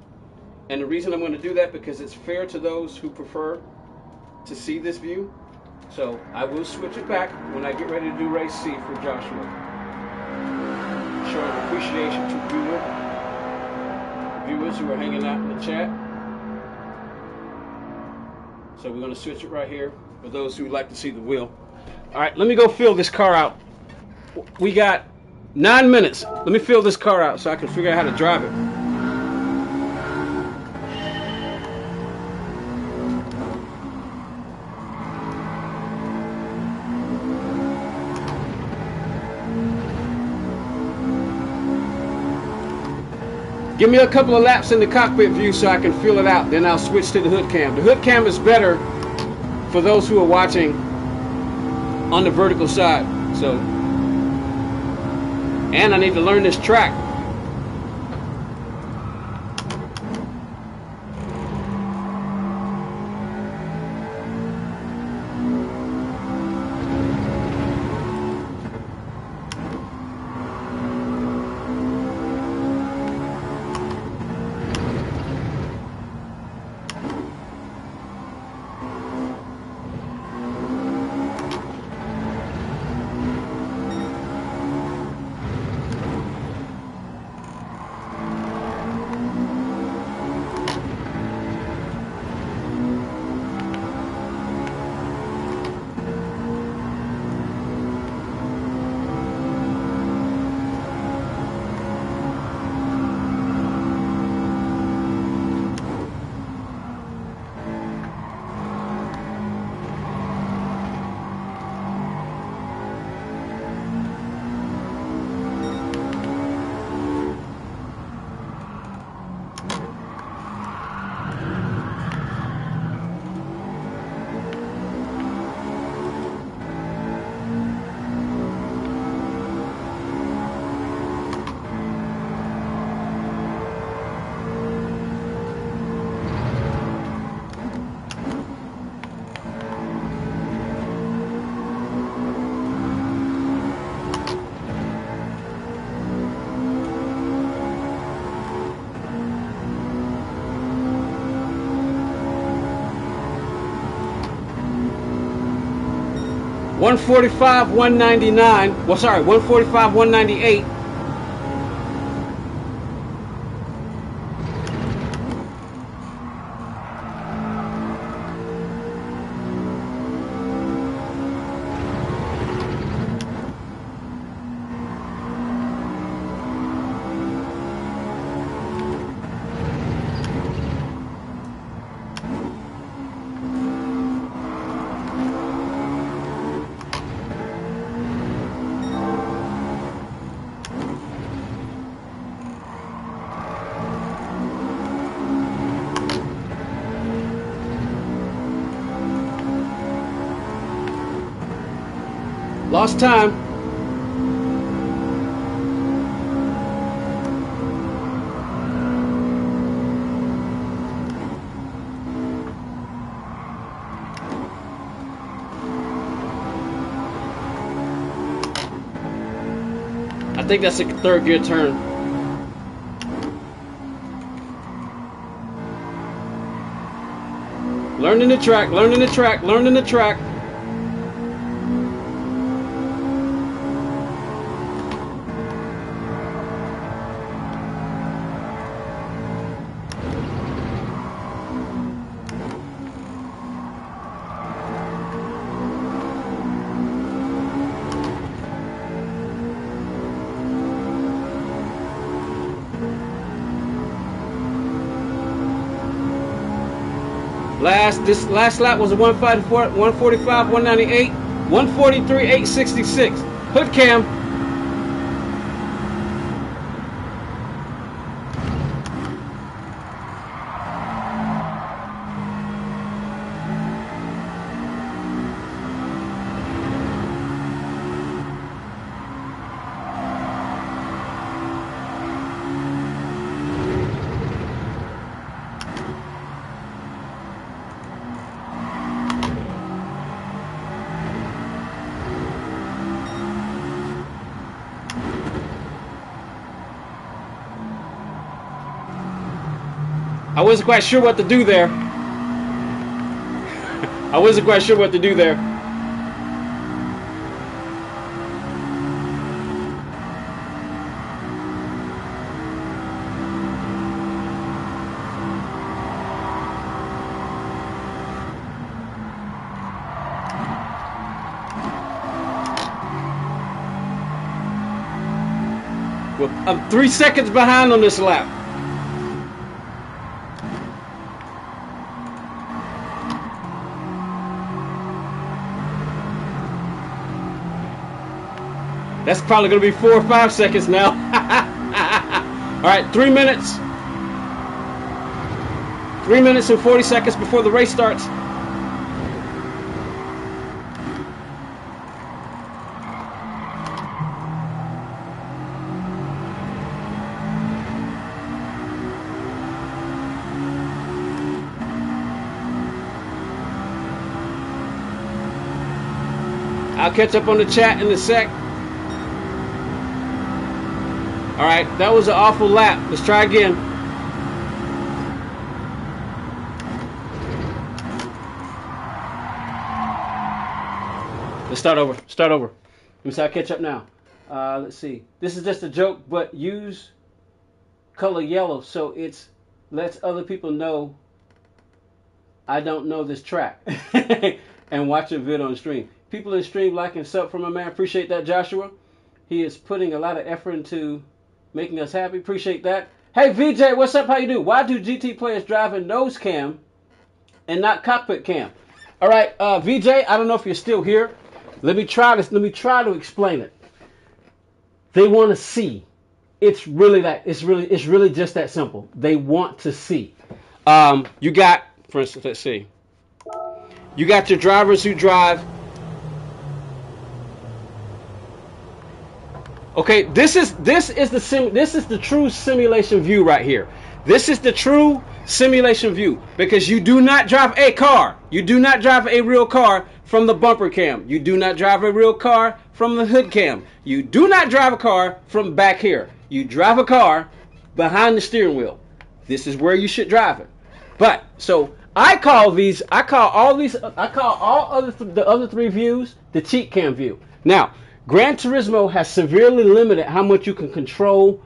And the reason I'm going to do that because it's fair to those who prefer to see this view. So I will switch it back when I get ready to do race C for Joshua. Showing appreciation to viewers who are hanging out in the chat. So we're going to switch it right here for those who like to see the wheel. All right, let me go fill this car out. We got 9 minutes. Let me fill this car out so I can figure out how to drive it. Give me a couple of laps in the cockpit view so I can feel it out. Then I'll switch to the hood cam. The hood cam is better for those who are watching on the vertical side. So, and I need to learn this track. $145, $199. Well, sorry, $145, $198. Lost time. I think that's a third gear turn. Learning the track, learning the track, learning the track. This last lap was a 154, 145, 198, 143, 866. Hood cam. I wasn't quite sure what to do there. I wasn't quite sure what to do there. Well, I'm 3 seconds behind on this lap. That's probably going to be 4 or 5 seconds now. All right, 3 minutes. 3 minutes and 40 seconds before the race starts. I'll catch up on the chat in a sec. All right, that was an awful lap. Let's try again. Let's start over. Start over. Let me see. I'll catch up now. Let's see. This is just a joke, but use color yellow so it lets other people know I don't know this track and watch a vid on stream. People in stream like and sub for my man. Appreciate that, Joshua. He is putting a lot of effort into making us happy. Appreciate that. Hey, VJ, what's up? How you do? Why do GT players drive in nose cam and not cockpit cam? All right, VJ, I don't know if you're still here. Let me try this. Let me try to explain it. They want to see. It's really just that simple. They want to see. You got, for instance, let's see. You got your drivers who drive. Okay, this is the true simulation view right here. This is the true simulation view because you do not drive a car. You do not drive a real car from the bumper cam. You do not drive a real car from the hood cam. You do not drive a car from back here. You drive a car behind the steering wheel. This is where you should drive it. But so I call the other three views the cheat cam view. Now, Gran Turismo has severely limited how much you can control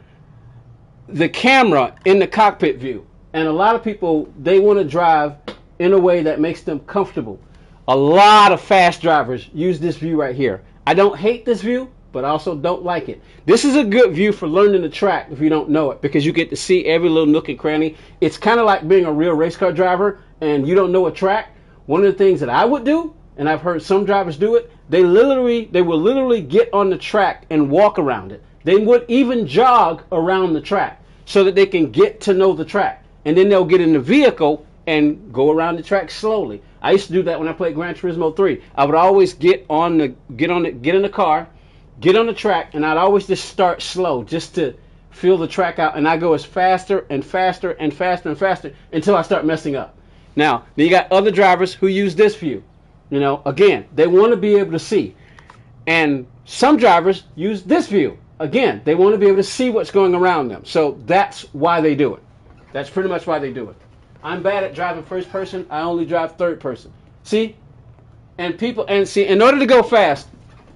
the camera in the cockpit view. And a lot of people, they want to drive in a way that makes them comfortable. A lot of fast drivers use this view right here. I don't hate this view, but I also don't like it. This is a good view for learning the track if you don't know it, because you get to see every little nook and cranny. It's kind of like being a real race car driver and you don't know a track. One of the things that I would do, and I've heard some drivers do it, they will literally get on the track and walk around it. They would even jog around the track so that they can get to know the track. And then they'll get in the vehicle and go around the track slowly. I used to do that when I played Gran Turismo 3. I would always get in the car, get on the track, and I'd always just start slow just to feel the track out, and I go as faster and faster and faster and faster until I start messing up. Now, then you got other drivers who use this view. You know, again, they want to be able to see. And some drivers use this view. Again, they want to be able to see what's going around them. So that's why they do it. That's pretty much why they do it. I'm bad at driving first person. I only drive third person. See? And in order to go fast,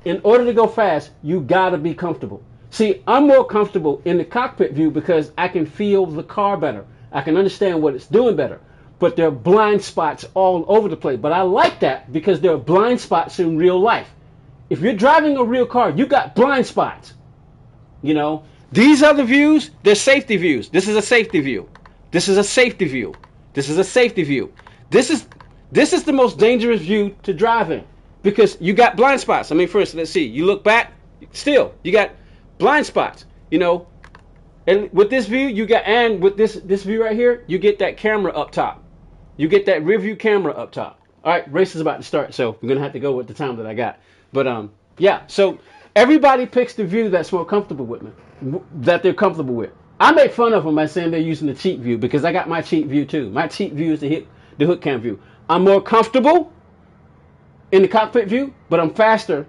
you got to be comfortable. See, I'm more comfortable in the cockpit view because I can feel the car better. I can understand what it's doing better. But there are blind spots all over the place. But I like that because there are blind spots in real life. If you're driving a real car, you got blind spots. You know, these other views, they're safety views. This is a safety view. This is a safety view. This is a safety view. This is the most dangerous view to drive in because you got blind spots. I mean, for instance, let's see. You look back, still you got blind spots. You know, and with this view, you got, and with this view right here, you get that camera up top. You get that rear view camera up top. All right, race is about to start, so we're gonna have to go with the time that I got. But yeah. So everybody picks the view that's more comfortable with me, that they're comfortable with. I make fun of them by saying they're using the cheap view because I got my cheap view too. My cheap view is the hood cam view. I'm more comfortable in the cockpit view, but I'm faster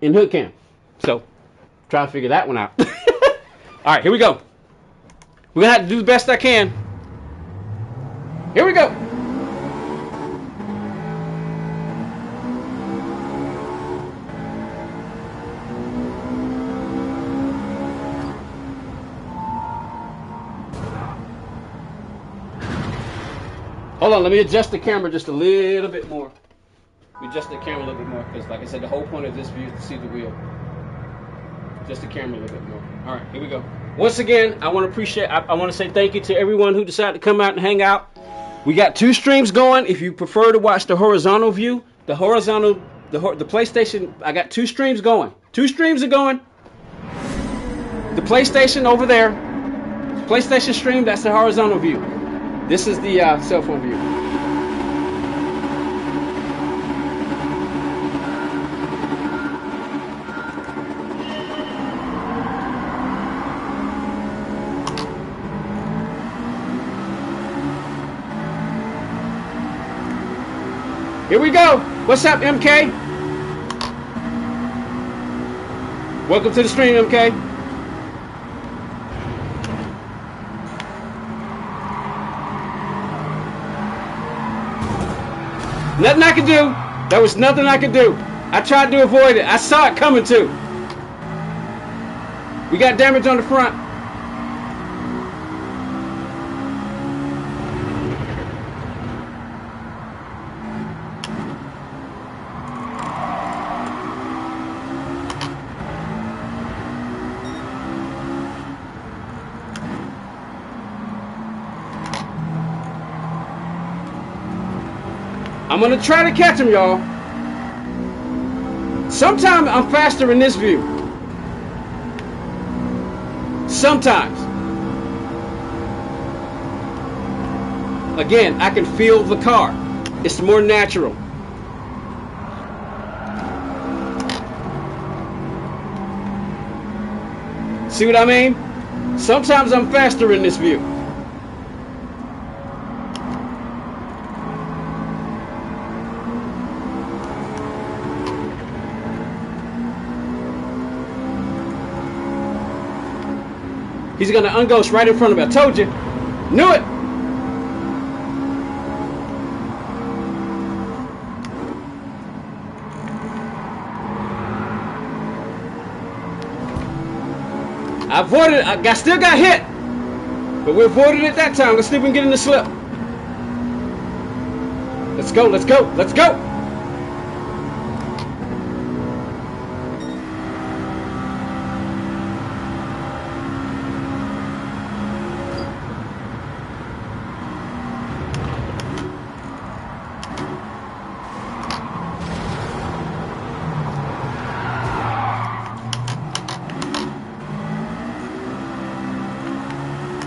in hood cam. So try to figure that one out. All right, here we go. We're gonna have to do the best I can. Here we go. Hold on, let me adjust the camera just a little bit more. Adjust the camera a little bit more because, like I said, the whole point of this view is to see the wheel. Just the camera a little bit more. All right, here we go. Once again, I want to say thank you to everyone who decided to come out and hang out. We got 2 streams going. If you prefer to watch the horizontal view, the PlayStation, I got 2 streams going. 2 streams are going. The PlayStation over there, PlayStation stream, that's the horizontal view. This is the cell phone view. Here we go. What's up, MK? Welcome to the stream, MK. Nothing I could do. There was nothing I could do. I tried to avoid it. I saw it coming too. We got damage on the front. I'm gonna try to catch him, y'all. Sometimes I'm faster in this view. Sometimes. Again, I can feel the car. It's more natural. See what I mean? Sometimes I'm faster in this view. He's gonna unghost right in front of me. I told you. Knew it. I avoided it. I still got hit. But we avoided it that time. Let's see if we can get in the slip. Let's go, let's go, let's go.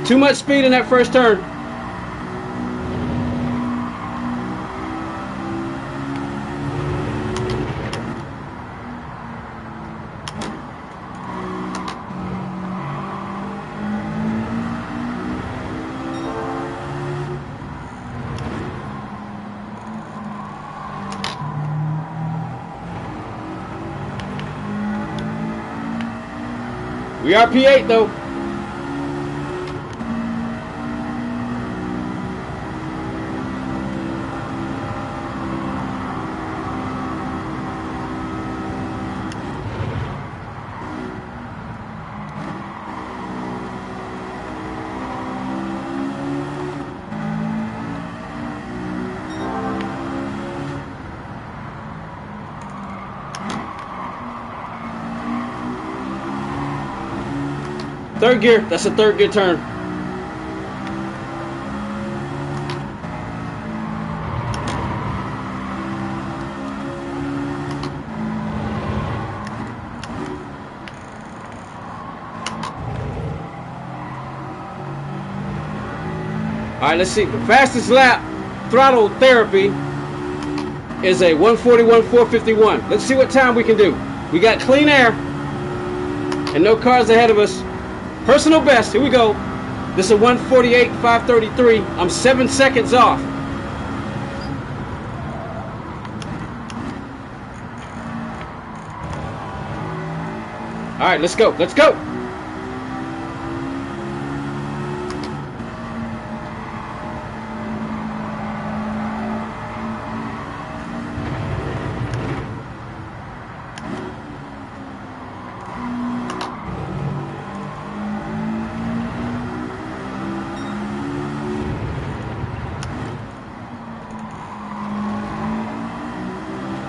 Too much speed in that first turn. We are P8 though. Third gear, that's a third gear turn. right, let's see. The fastest lap throttle therapy is a 141.451. Let's see what time we can do. We got clean air and no cars ahead of us. Personal best, here we go. This is a 148.533. I'm 7 seconds off. All right, let's go. Let's go.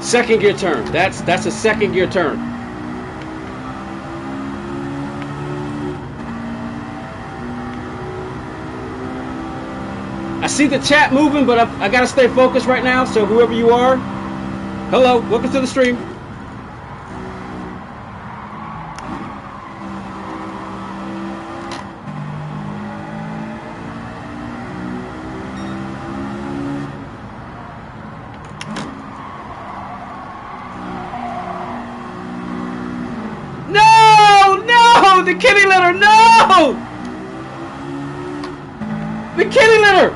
Second gear turn. That's a second gear turn. I see the chat moving, but I gotta stay focused right now. So whoever you are, hello, welcome to the stream. No, the kitty litter, no! The kitty litter!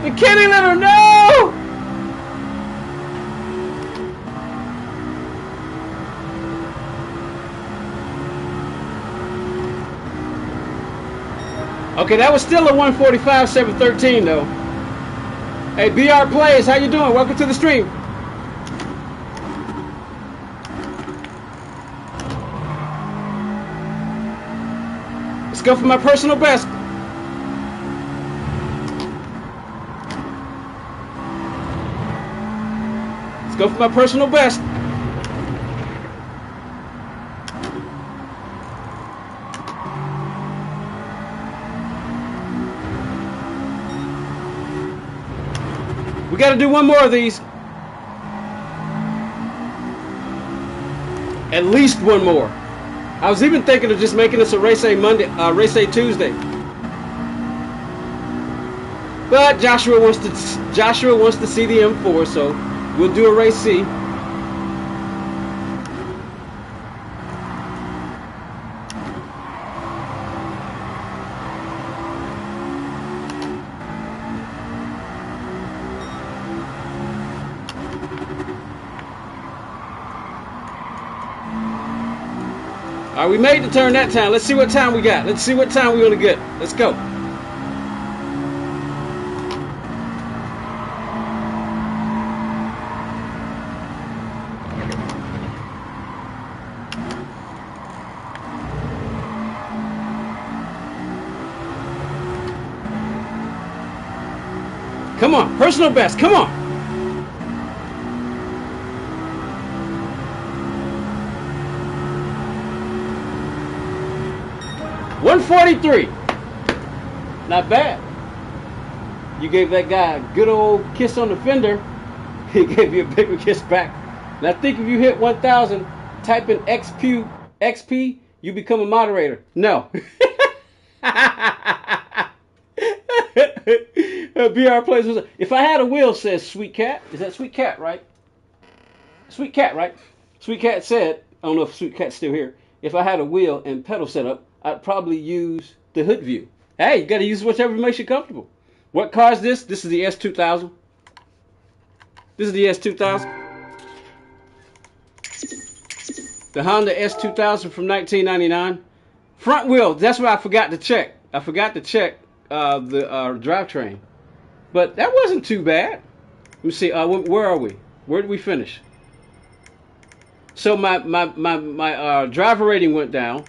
The kitty litter, no! Okay, that was still a 145.713 though. Hey, BR Plays, how you doing? Welcome to the stream. Let's go for my personal best. Let's go for my personal best. We got to do one more of these. At least one more. I was even thinking of just making this a race A Monday, race A Tuesday. But Joshua wants to see the M4, so we'll do a race C. All right, we made the turn that time. Let's see what time we got. Let's see what time we're going to get. Let's go. Come on, personal best. Come on. $143. Not bad. You gave that guy a good old kiss on the fender. He gave you a bigger kiss back. And I think if you hit 1,000, type in XP, you become a moderator. No. BR Plays was. If I had a wheel, says Sweet Cat. Is that Sweet Cat, right? Sweet Cat, right? Sweet Cat said, I don't know if Sweet Cat's still here. If I had a wheel and pedal setup, I'd probably use the hood view. Hey, you got to use whichever makes you comfortable. What car is this? This is the S2000. This is the S2000. The Honda S2000 from 1999. Front wheel. That's what I forgot to check. I forgot to check the drivetrain. But that wasn't too bad. Let me see. Where are we? Where did we finish? So my driver rating went down.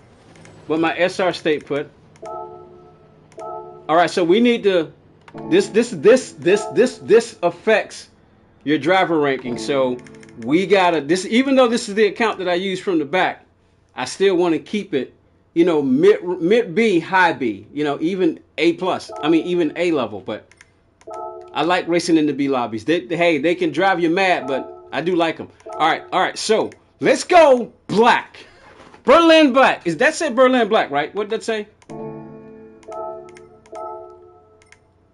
But my SR stayed put. All right, so we need to. This affects your driver ranking. So we gotta this. Even though this is the account that I use from the back, I still want to keep it. You know, mid B, high B. You know, even A plus. I mean, even A level. But I like racing in the B lobbies. Hey, they can drive you mad, but I do like them. All right. So let's go black. Berlin black. Is that say Berlin black, right? What did that say?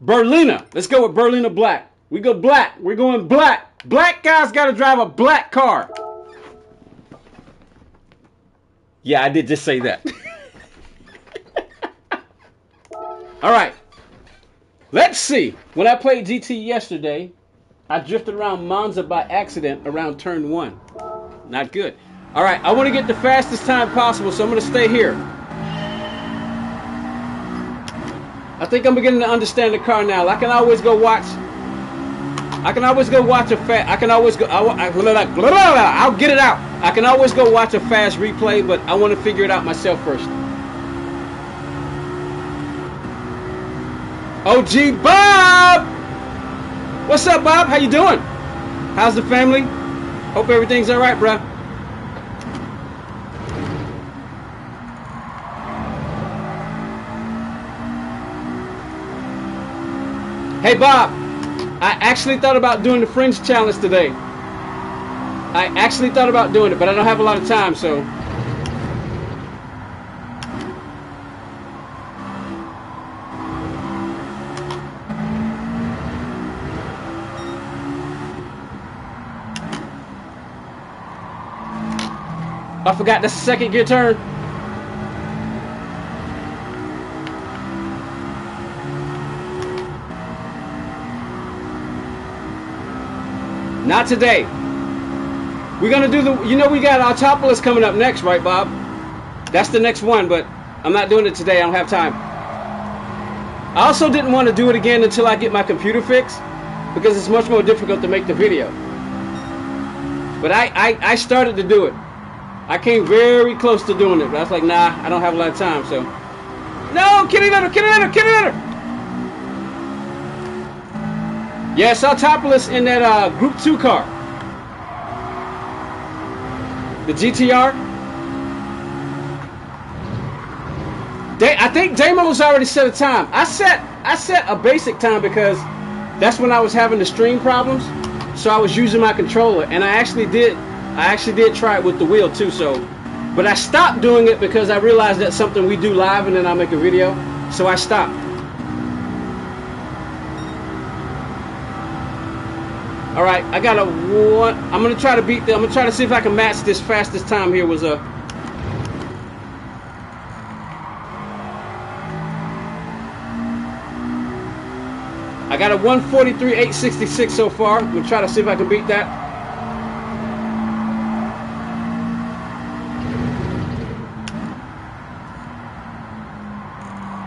Berliner. Let's go with Berliner black. We go black. We're going black. Black guys got to drive a black car. Yeah, I did just say that. All right. Let's see. When I played GT yesterday, I drifted around Monza by accident around turn 1. Not good. All right. I want to get the fastest time possible, so I'm going to stay here. I think I'm beginning to understand the car now. I can always go watch a fast. I can always go. I'll get it out. I can always go watch a fast replay, but I want to figure it out myself first. OG Bob, what's up, Bob? How you doing? How's the family? Hope everything's all right, bruh. Hey, Bob, I actually thought about doing the Fringe Challenge today. I actually thought about doing it, but I don't have a lot of time, so. I forgot that's the second gear turn. Not today. We're gonna do the, we got Autopolis coming up next, right, Bob? That's the next one, but I'm not doing it today. I don't have time. I also didn't want to do it again until I get my computer fixed, because it's much more difficult to make the video. But I started to do it. I came very close to doing it, but I was like, nah, I don't have a lot of time, so. No, kitty litter. Yes, Autopolis in that Group 2 car. The GTR. I think Damo's already set a time. I set a basic time because that's when I was having the stream problems. So I was using my controller, and I actually did try it with the wheel too. So, but I stopped doing it because I realized that's something we do live, and then I make a video. So I stopped. All right, I got a one. I'm gonna try to see if I can match this fastest time here. Was a. I got a 1:43.866 so far. I'm gonna try to see if I can beat that.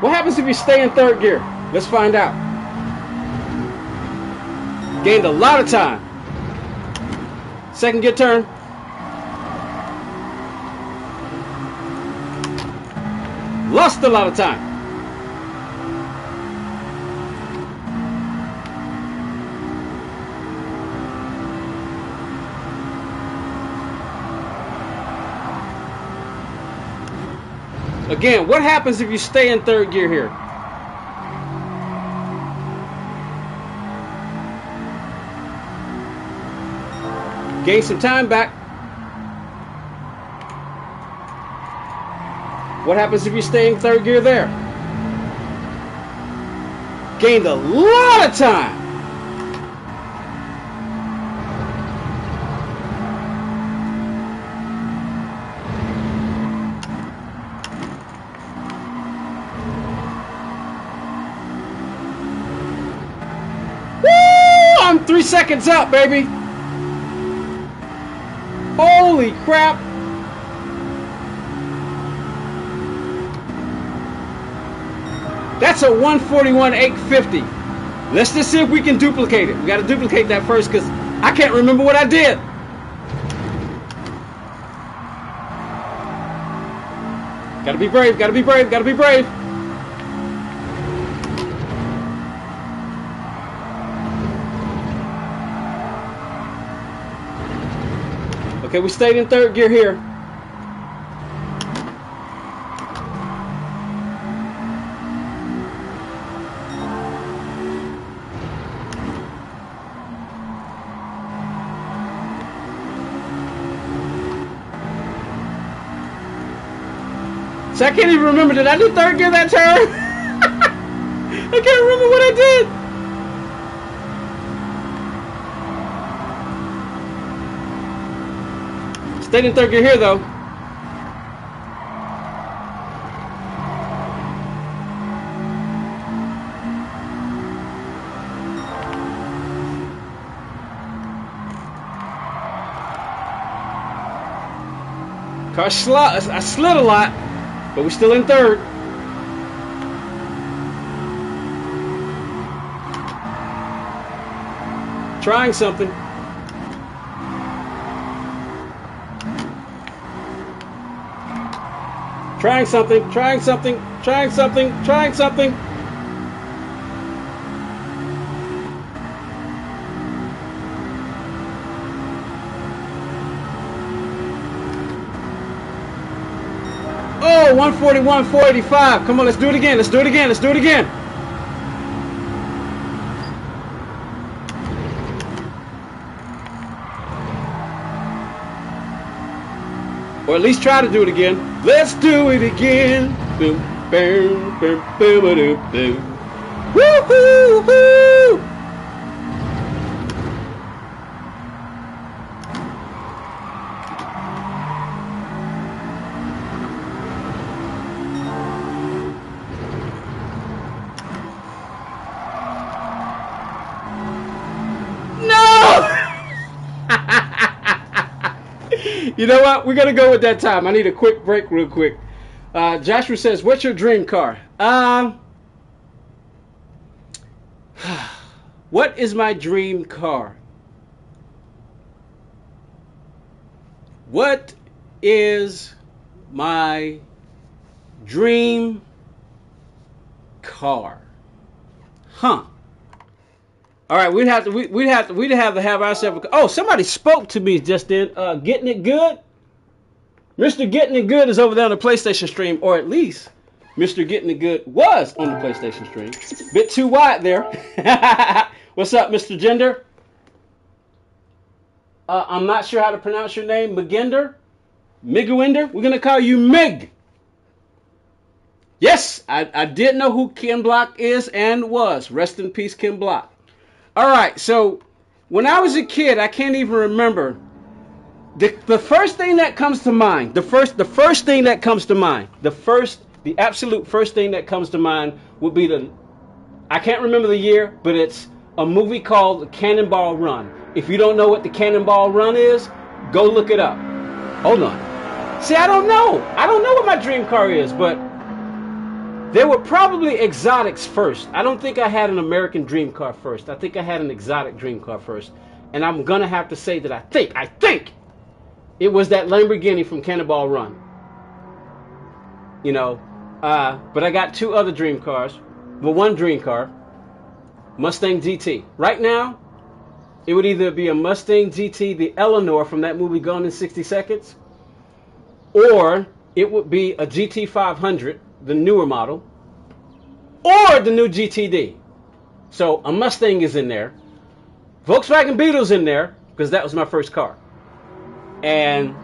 What happens if you stay in third gear? Let's find out. Gained a lot of time. Second gear turn. Lost a lot of time. Again, what happens if you stay in third gear here? Gain some time back. What happens if you stay in third gear there? Gained a lot of time. Woo! I'm 3 seconds up, baby. Holy crap. That's a 1:41.850. Let's just see if we can duplicate it. We got to duplicate that first because I can't remember what I did. Gotta be brave, gotta be brave, gotta be brave. Okay, we stayed in third gear here. So I can't even remember. Did I do third gear that turn? I can't remember what I did. Stayed in third gear here though. Car I slid a lot, but we're still in third. Trying something. Trying something, trying something, trying something, trying something. Oh, 141, 485. Come on, let's do it again. Let's do it again. Let's do it again. Or at least try to do it again. Let's do it again. Boom, boom, boom, boom, boom, boom. Woo-hoo-hoo! You know what? We're going to go with that time. I need a quick break real quick. Joshua says, what's your dream car? What is my dream car? What is my dream car? Huh. All right, we'd have to have ourselves. Oh, somebody spoke to me just then. Getting it good. Mr. Getting It Good is over there on the PlayStation stream, or at least Mr. Getting It Good was on the PlayStation stream. Bit too wide there. What's up, Mr. Gender? I'm not sure how to pronounce your name. Migender? Miguinder? We're gonna call you Mig. Yes, I did know who Ken Block is and was. Rest in peace, Ken Block. All right, so when I was a kid, I can't even remember. The first thing that comes to mind, the absolute first thing that comes to mind would be I can't remember the year, but it's a movie called Cannonball Run. If you don't know what the Cannonball Run is, go look it up. Hold on. See, I don't know what my dream car is, but there were probably exotics first. I don't think I had an American dream car first. I think I had an exotic dream car first. And I'm going to have to say that I think it was that Lamborghini from Cannonball Run. You know, but I got two other dream cars. Well, one dream car, Mustang GT. Right now, it would either be a Mustang GT, the Eleanor from that movie Gone in 60 Seconds, or it would be a GT500, the newer model, or the new GTD. So a Mustang is in there. Volkswagen Beetle's in there, because that was my first car. And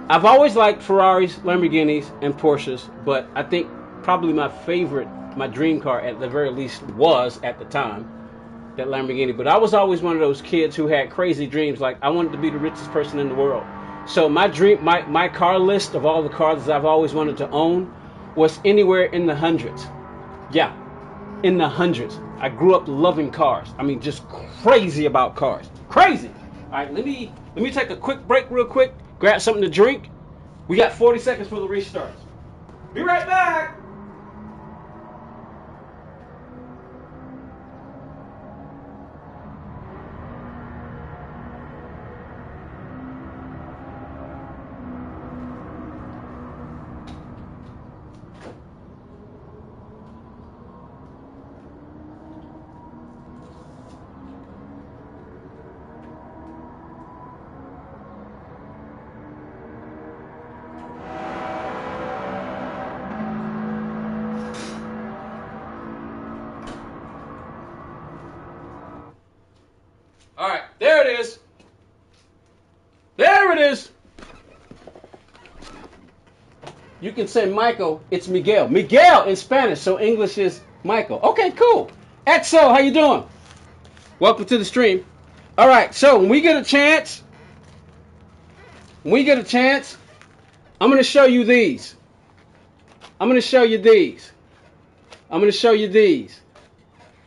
I've always liked Ferraris, Lamborghinis, and Porsches, but I think probably my favorite, my dream car at the very least was, at the time, that Lamborghini. But I was always one of those kids who had crazy dreams, like I wanted to be the richest person in the world. So my dream, my car list of all the cars that I've always wanted to own was anywhere in the hundreds. Yeah, in the hundreds. I grew up loving cars. I mean, just crazy about cars. Crazy. All right, let me take a quick break real quick, grab something to drink. We got 40 seconds for the restart. Be right back. All right, there it is. There it is. you can say Michael, it's Miguel. Miguel in Spanish, so English is Michael. Okay, cool. Exo, how you doing? Welcome to the stream. All right, so when we get a chance, I'm going to show you these. I'm going to show you these.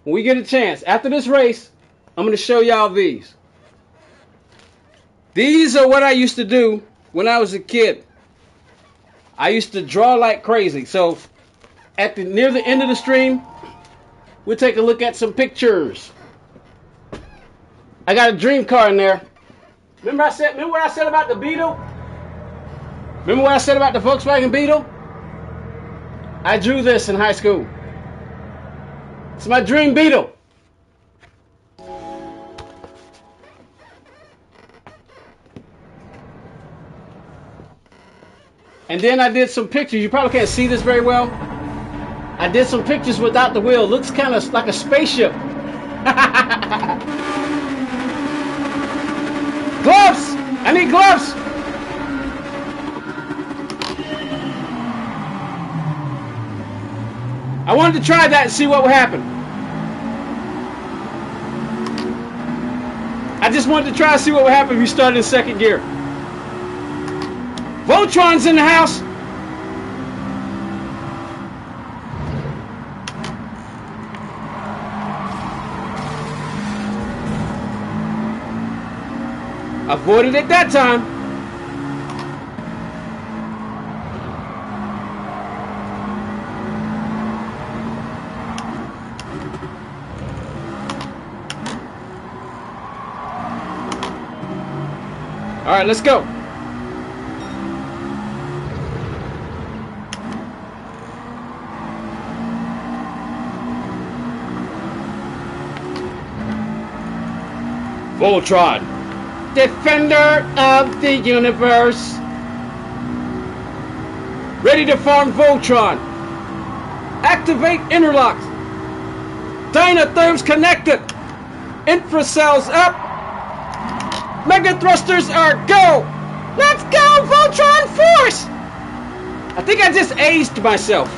When we get a chance, after this race, I'm going to show y'all these. These are what I used to do when I was a kid. I used to draw like crazy. So at near the end of the stream, we'll take a look at some pictures. I got a dream car in there. Remember what I said about the Beetle? Remember what I said about the Volkswagen Beetle? I drew this in high school. It's my dream Beetle. And then I did some pictures. You probably can't see this very well. I did some pictures without the wheel. Looks kind of like a spaceship. Gloves! I need gloves! I wanted to try that and see what would happen. I just wanted to try and see what would happen if you started in second gear. Voltron's in the house. Avoided it that time. All right, let's go. Voltron, defender of the universe. Ready to farm Voltron. Activate interlocks. Dynatherms connected. Infracells up. Mega thrusters are go. Let's go, Voltron Force. I think I just aged myself.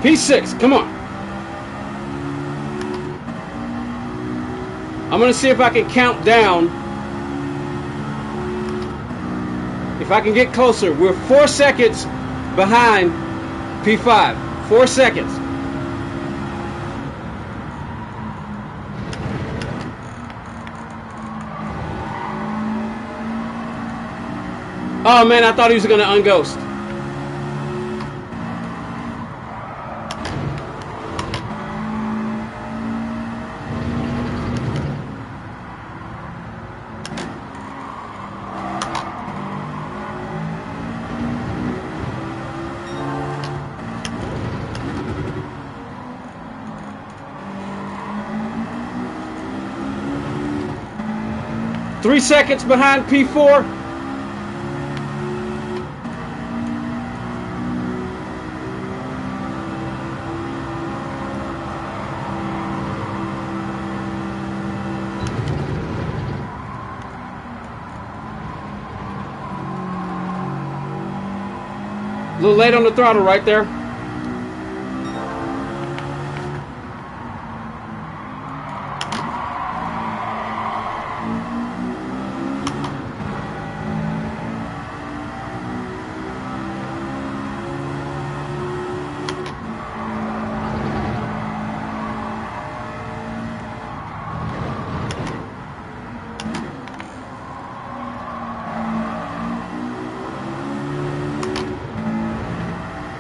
P6, come on. I'm going to see if I can count down. If I can get closer. We're 4 seconds behind P5. 4 seconds. Oh man, I thought he was going to unghost. Three seconds behind P4. A little late on the throttle right there.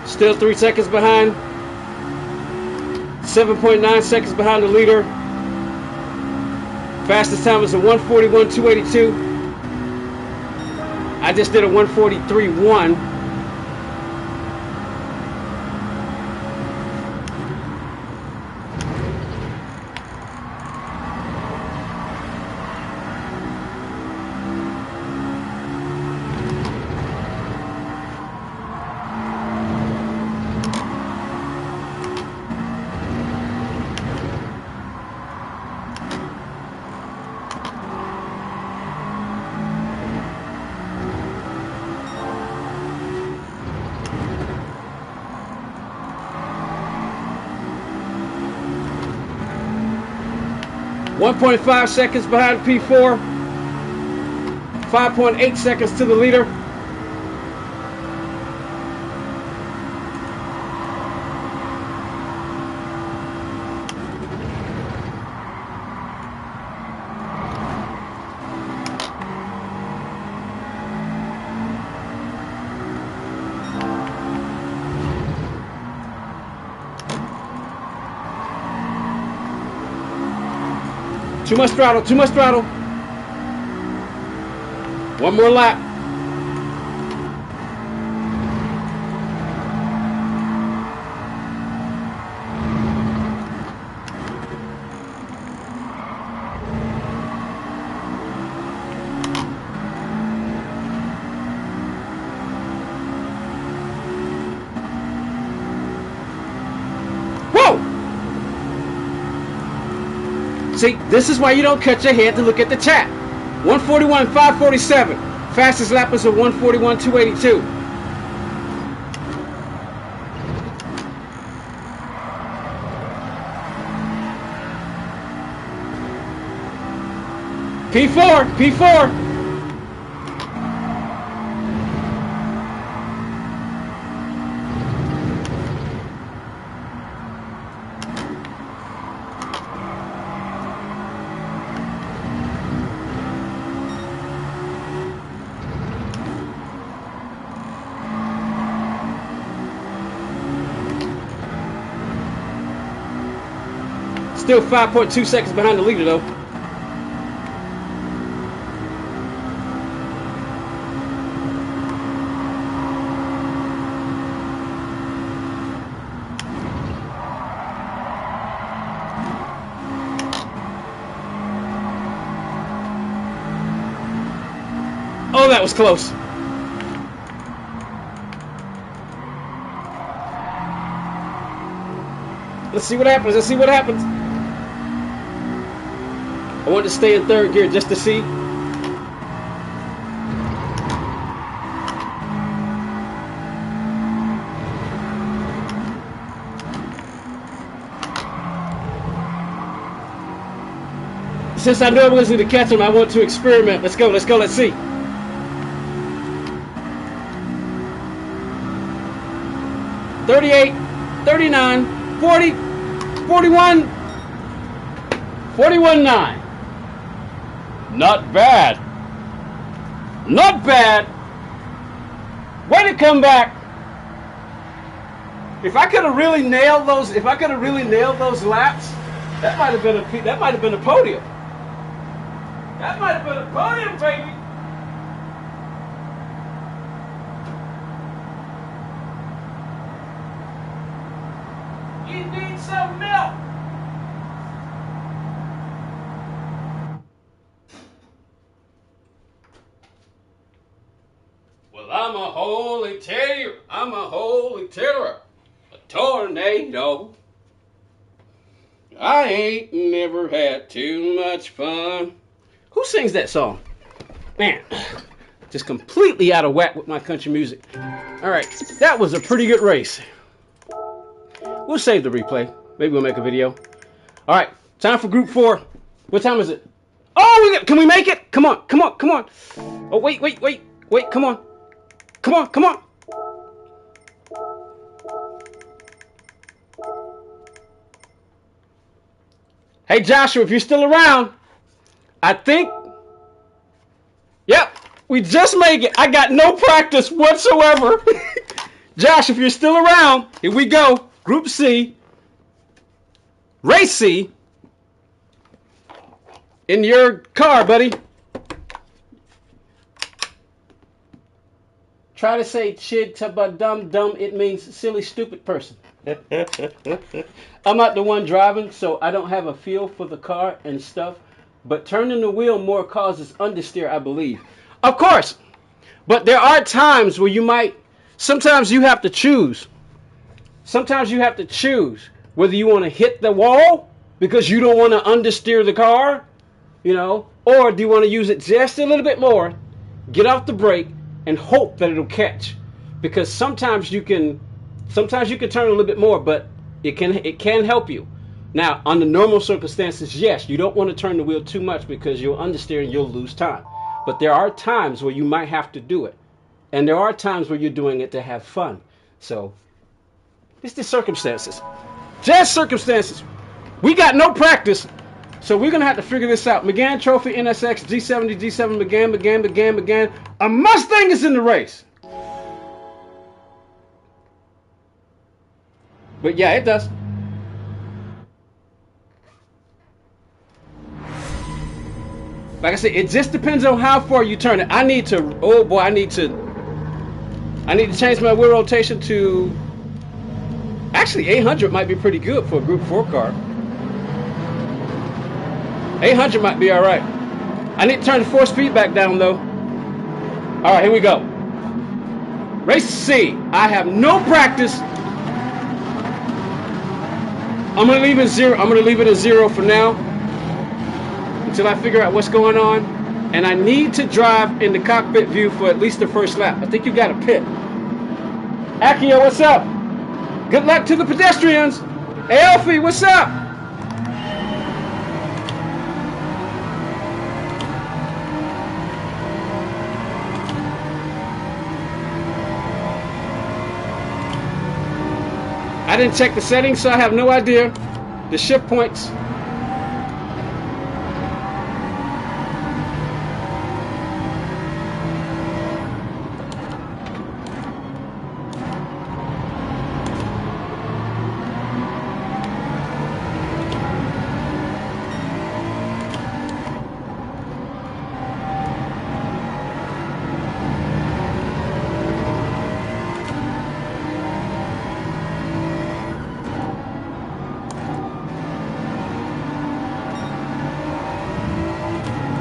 Still 3 seconds behind. 7.9 seconds behind the leader. Fastest time was a 141.282. I just did a 143.1. 1.5 seconds behind P4. 5.8 seconds to the leader. Too much throttle, too much throttle. One more lap. Whoa! See, this is why you don't cut your head to look at the chat. 141, 547. Fastest lap is a 141, 282. P4, P4. Still 5.2 seconds behind the leader, though. Oh, that was close. Let's see what happens. Let's see what happens. I wanted to stay in third gear just to see. Since I know I'm going to catch him, I want to experiment. Let's go, let's go, let's see. $38, $39, $40, $41, $41.9. Not bad. Not bad. Way to come back. If I could have really nailed those, laps, that might have been a podium. That might have been a podium, baby. You need some milk. I'm a holy terror. I'm a holy terror. A tornado. I ain't never had too much fun. Who sings that song? Man, just completely out of whack with my country music. All right, that was a pretty good race. We'll save the replay. Maybe we'll make a video. All right, time for group 4. What time is it? Oh, can we make it? Come on, come on, come on. Oh, wait, come on. Come on, come on. Hey, Joshua, if you're still around, I think, yep, we just made it. I got no practice whatsoever. Josh, if you're still around, here we go. Group C, race C, in your car, buddy. Try to say chid taba dum dum. It means silly, stupid person. I'm not the one driving, so I don't have a feel for the car and stuff. But turning the wheel more causes understeer, I believe. Of course. But there are times where sometimes you have to choose. Sometimes you have to choose whether you want to hit the wall because you don't want to understeer the car, or do you want to use it just a little bit more, get off the brake, and hope that it'll catch. Because sometimes you can turn a little bit more, but it can help you. Now, under normal circumstances, yes, you don't want to turn the wheel too much because you'll understeer and you'll lose time. But there are times where you might have to do it. And there are times where you're doing it to have fun. So, it's the circumstances. Just circumstances. We got no practice. So we're going to have to figure this out. McGann Trophy, NSX, G70, G7, McGann. A Mustang is in the race. But yeah, it does. Like I said, it just depends on how far you turn it. I need to change my wheel rotation to, actually 800 might be pretty good for a Group 4 car. 800 might be all right. I need to turn the 4-speed back down though. All right, here we go. Race C. I have no practice. I'm gonna leave it zero. I'm gonna leave it at 0 for now until I figure out what's going on. And I need to drive in the cockpit view for at least the first lap. I think you got a pit. Akio, what's up? Good luck to the pedestrians. Hey, Elfie, what's up? I didn't check the settings, so I have no idea. The shift points.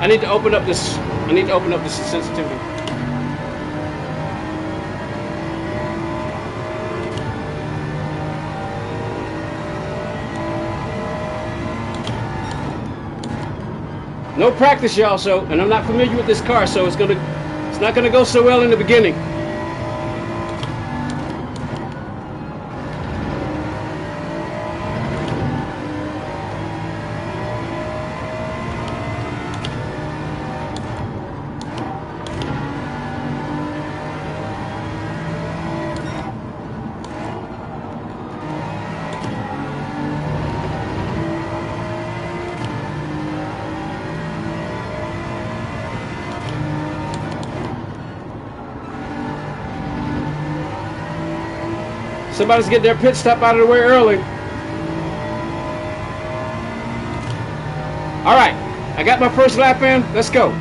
I need to open up this sensitivity. No practice, y'all, so, and I'm not familiar with this car, so it's not gonna go so well in the beginning. Somebody's getting their pit stop out of the way early. All right, I got my first lap in. Let's go.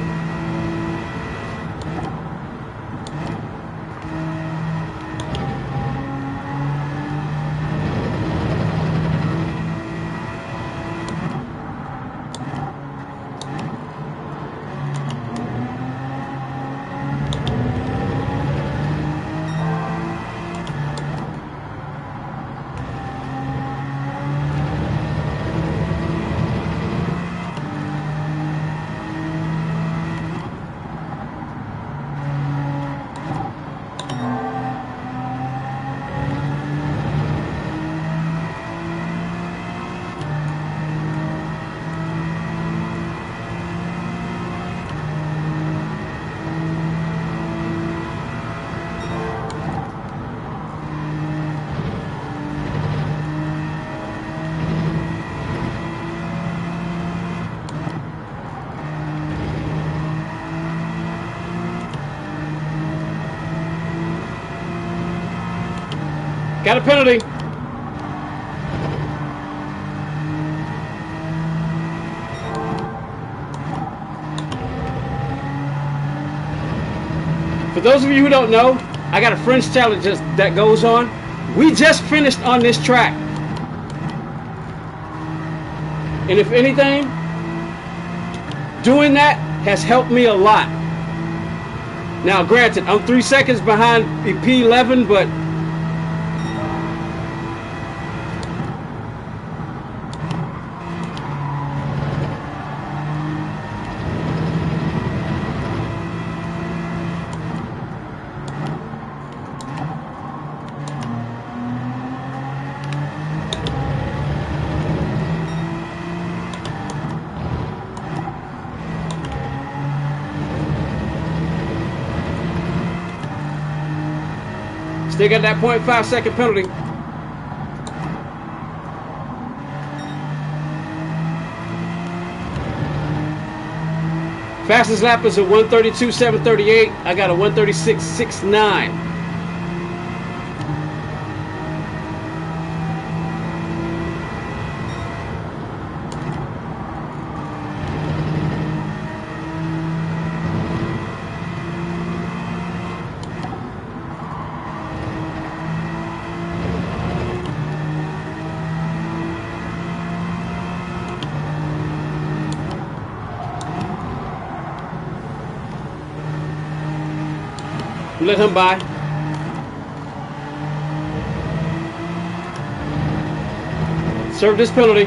Got a penalty. For those of you who don't know, I got a French challenge that goes on. We just finished on this track. And if anything, doing that has helped me a lot. Now, granted, I'm 3 seconds behind P11, but Still got that 0.5 second penalty. Fastest lap is a 132.738. I got a 136.69. Let him by. Serve this penalty.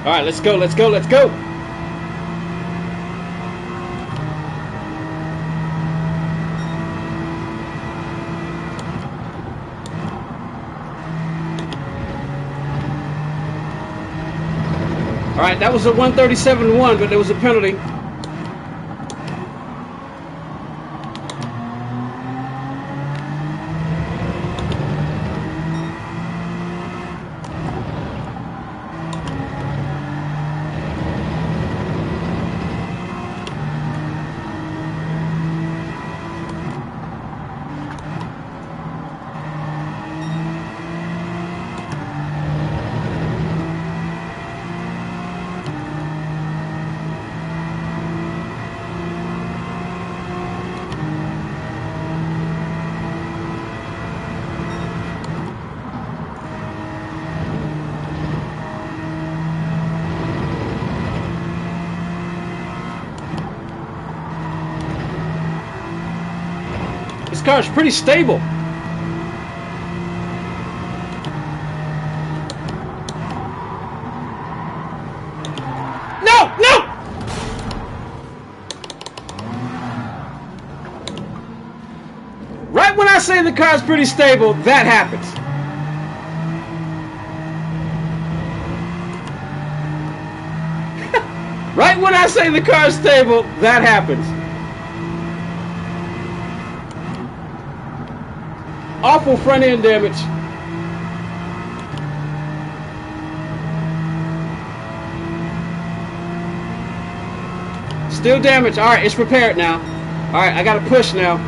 All right, let's go, let's go, let's go. All right, that was a 137.1, but there was a penalty. This car is pretty stable. No, no! Right when I say the car's pretty stable, that happens. Right when I say the car's stable, that happens. Awful front end damage. Still damage. All right, it's repaired now. All right, I got to push now.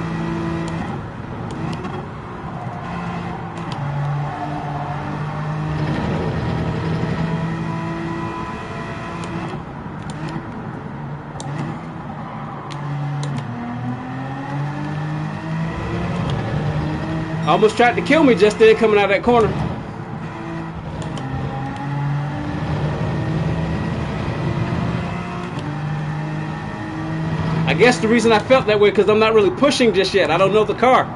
Almost tried to kill me just then coming out of that corner. I guess the reason I felt that way because I'm not really pushing just yet. I don't know the car.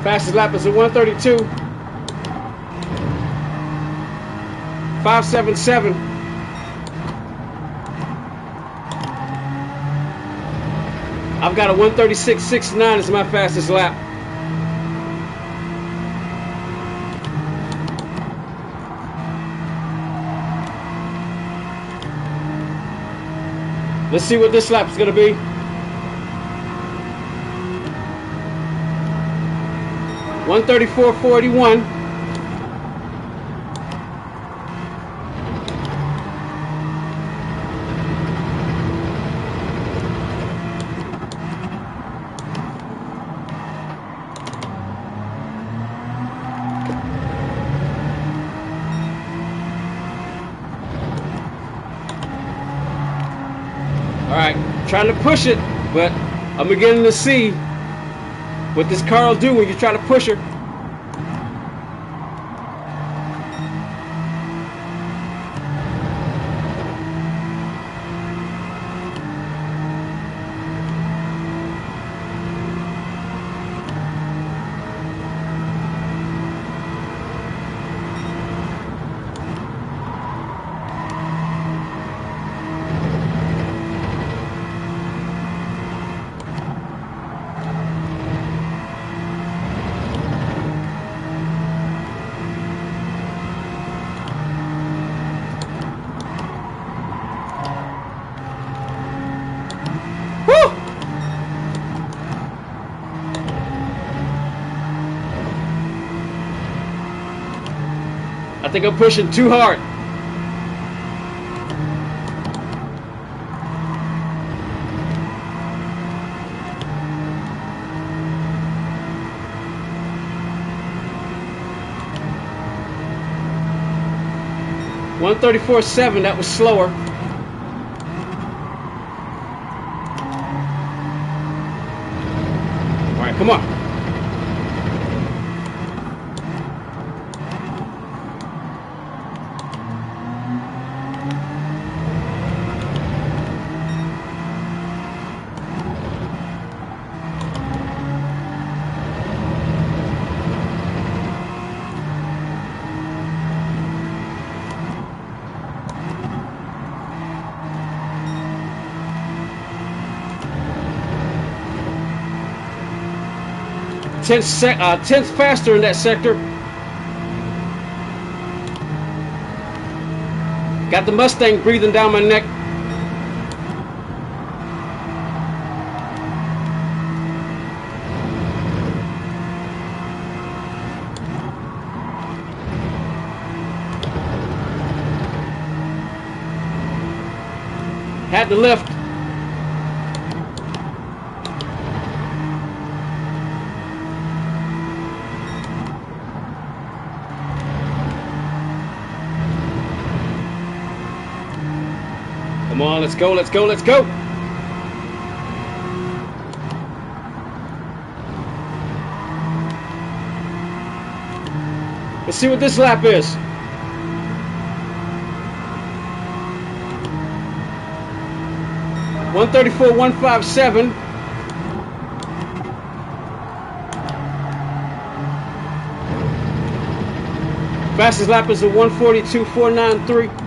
Fastest lap is a 132. 577. I've got a 136.69 as my fastest lap. Let's see what this lap is going to be. 134.41. All right, trying to push it, but I'm beginning to see what this car will do when you try to push her. think I'm pushing too hard. .134.7, that was slower. All right, come on. Tenth faster in that sector. Got the Mustang breathing down my neck. Had to lift. Come on, let's go, let's go, let's go. Let's see what this lap is. .134.157. Fastest lap is a 142.493.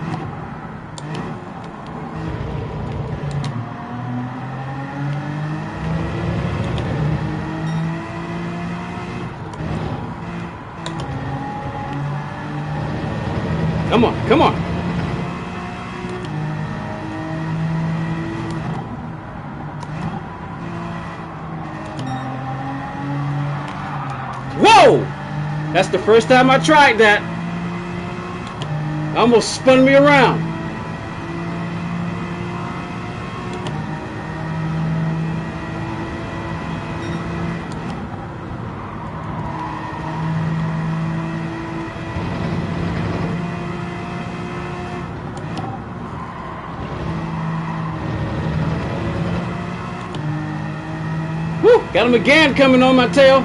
Come on, come on. Whoa! That's the first time I tried that. Almost spun me around. Woo! Got him again coming on my tail.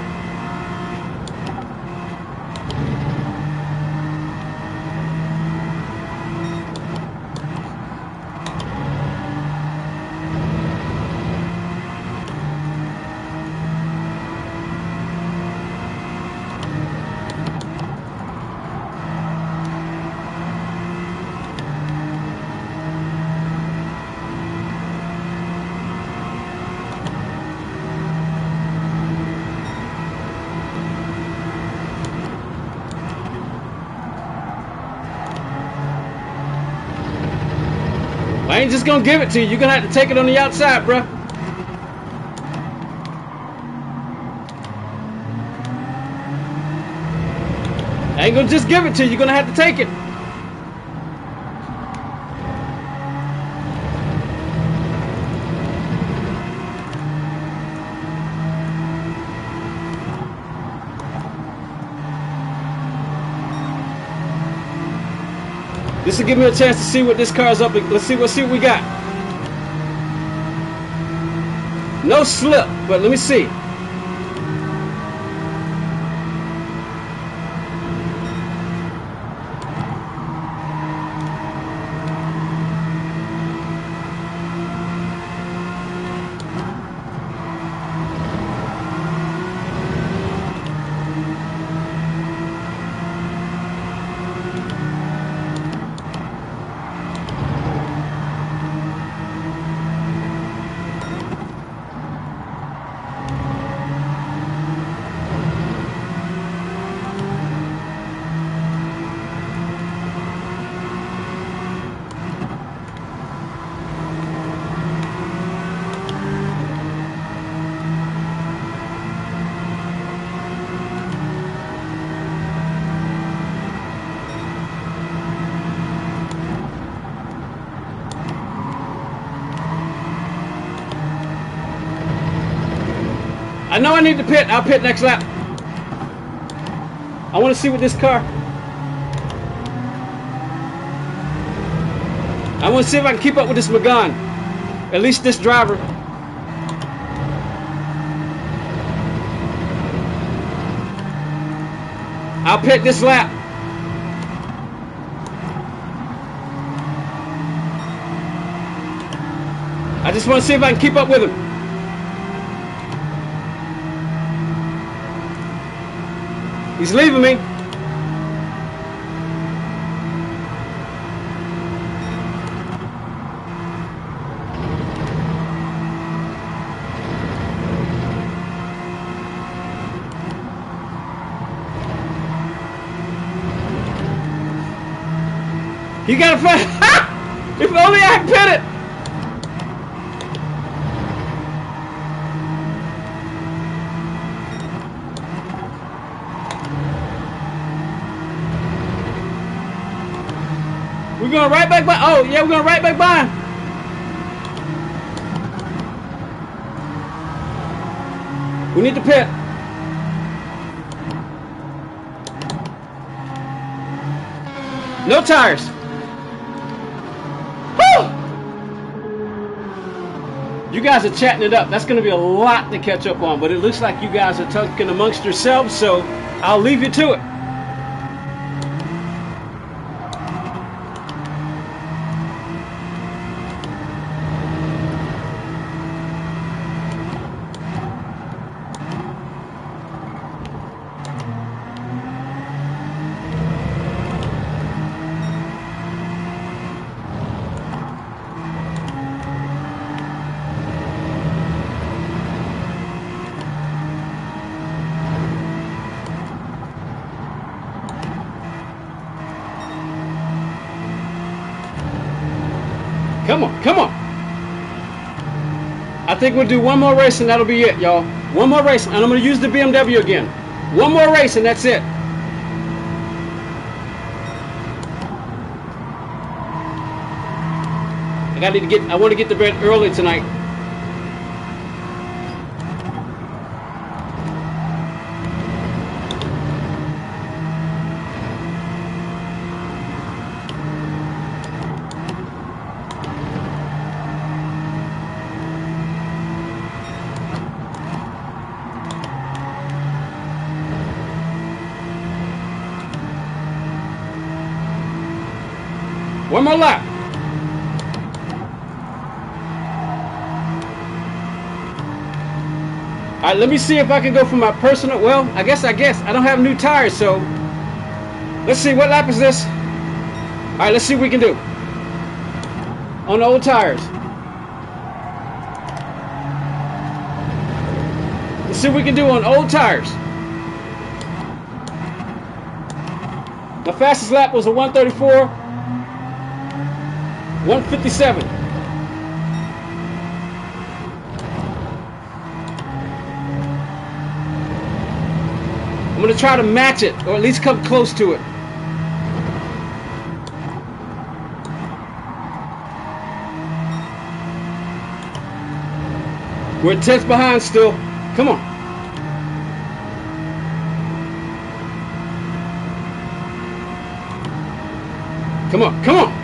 I ain't just gonna give it to you. You're gonna have to take it on the outside, bruh. I ain't gonna just give it to you. You're gonna have to take it. This will give me a chance to see what this car's up. Let's see what we got. No slip, but let me see. I know I need to pit. I'll pit next lap. I want to see what this car. I want to see if I can keep up with this Magan. At least this driver. I'll pit this lap. I just want to see if I can keep up with him. He's leaving me. You gotta find. If only I had pit it. We're going right back by. Oh, yeah, we're going right back by. We need to pit. No tires. Woo! You guys are chatting it up. That's going to be a lot to catch up on, but it looks like you guys are talking amongst yourselves, so I'll leave you to it. Come on, come on. I think we'll do one more race and that'll be it, y'all. One more race, and I'm going to use the BMW again. One more race and that's it. I want to get to bed early tonight. One more lap. All right, let me see if I can go for my personal. Well, I guess I don't have new tires, so let's see. What lap is this? All right, let's see what we can do on the old tires. Let's see what we can do on old tires. My fastest lap was a 134, 157. I'm going to try to match it, or at least come close to it. We're 10th behind still. Come on. Come on, come on.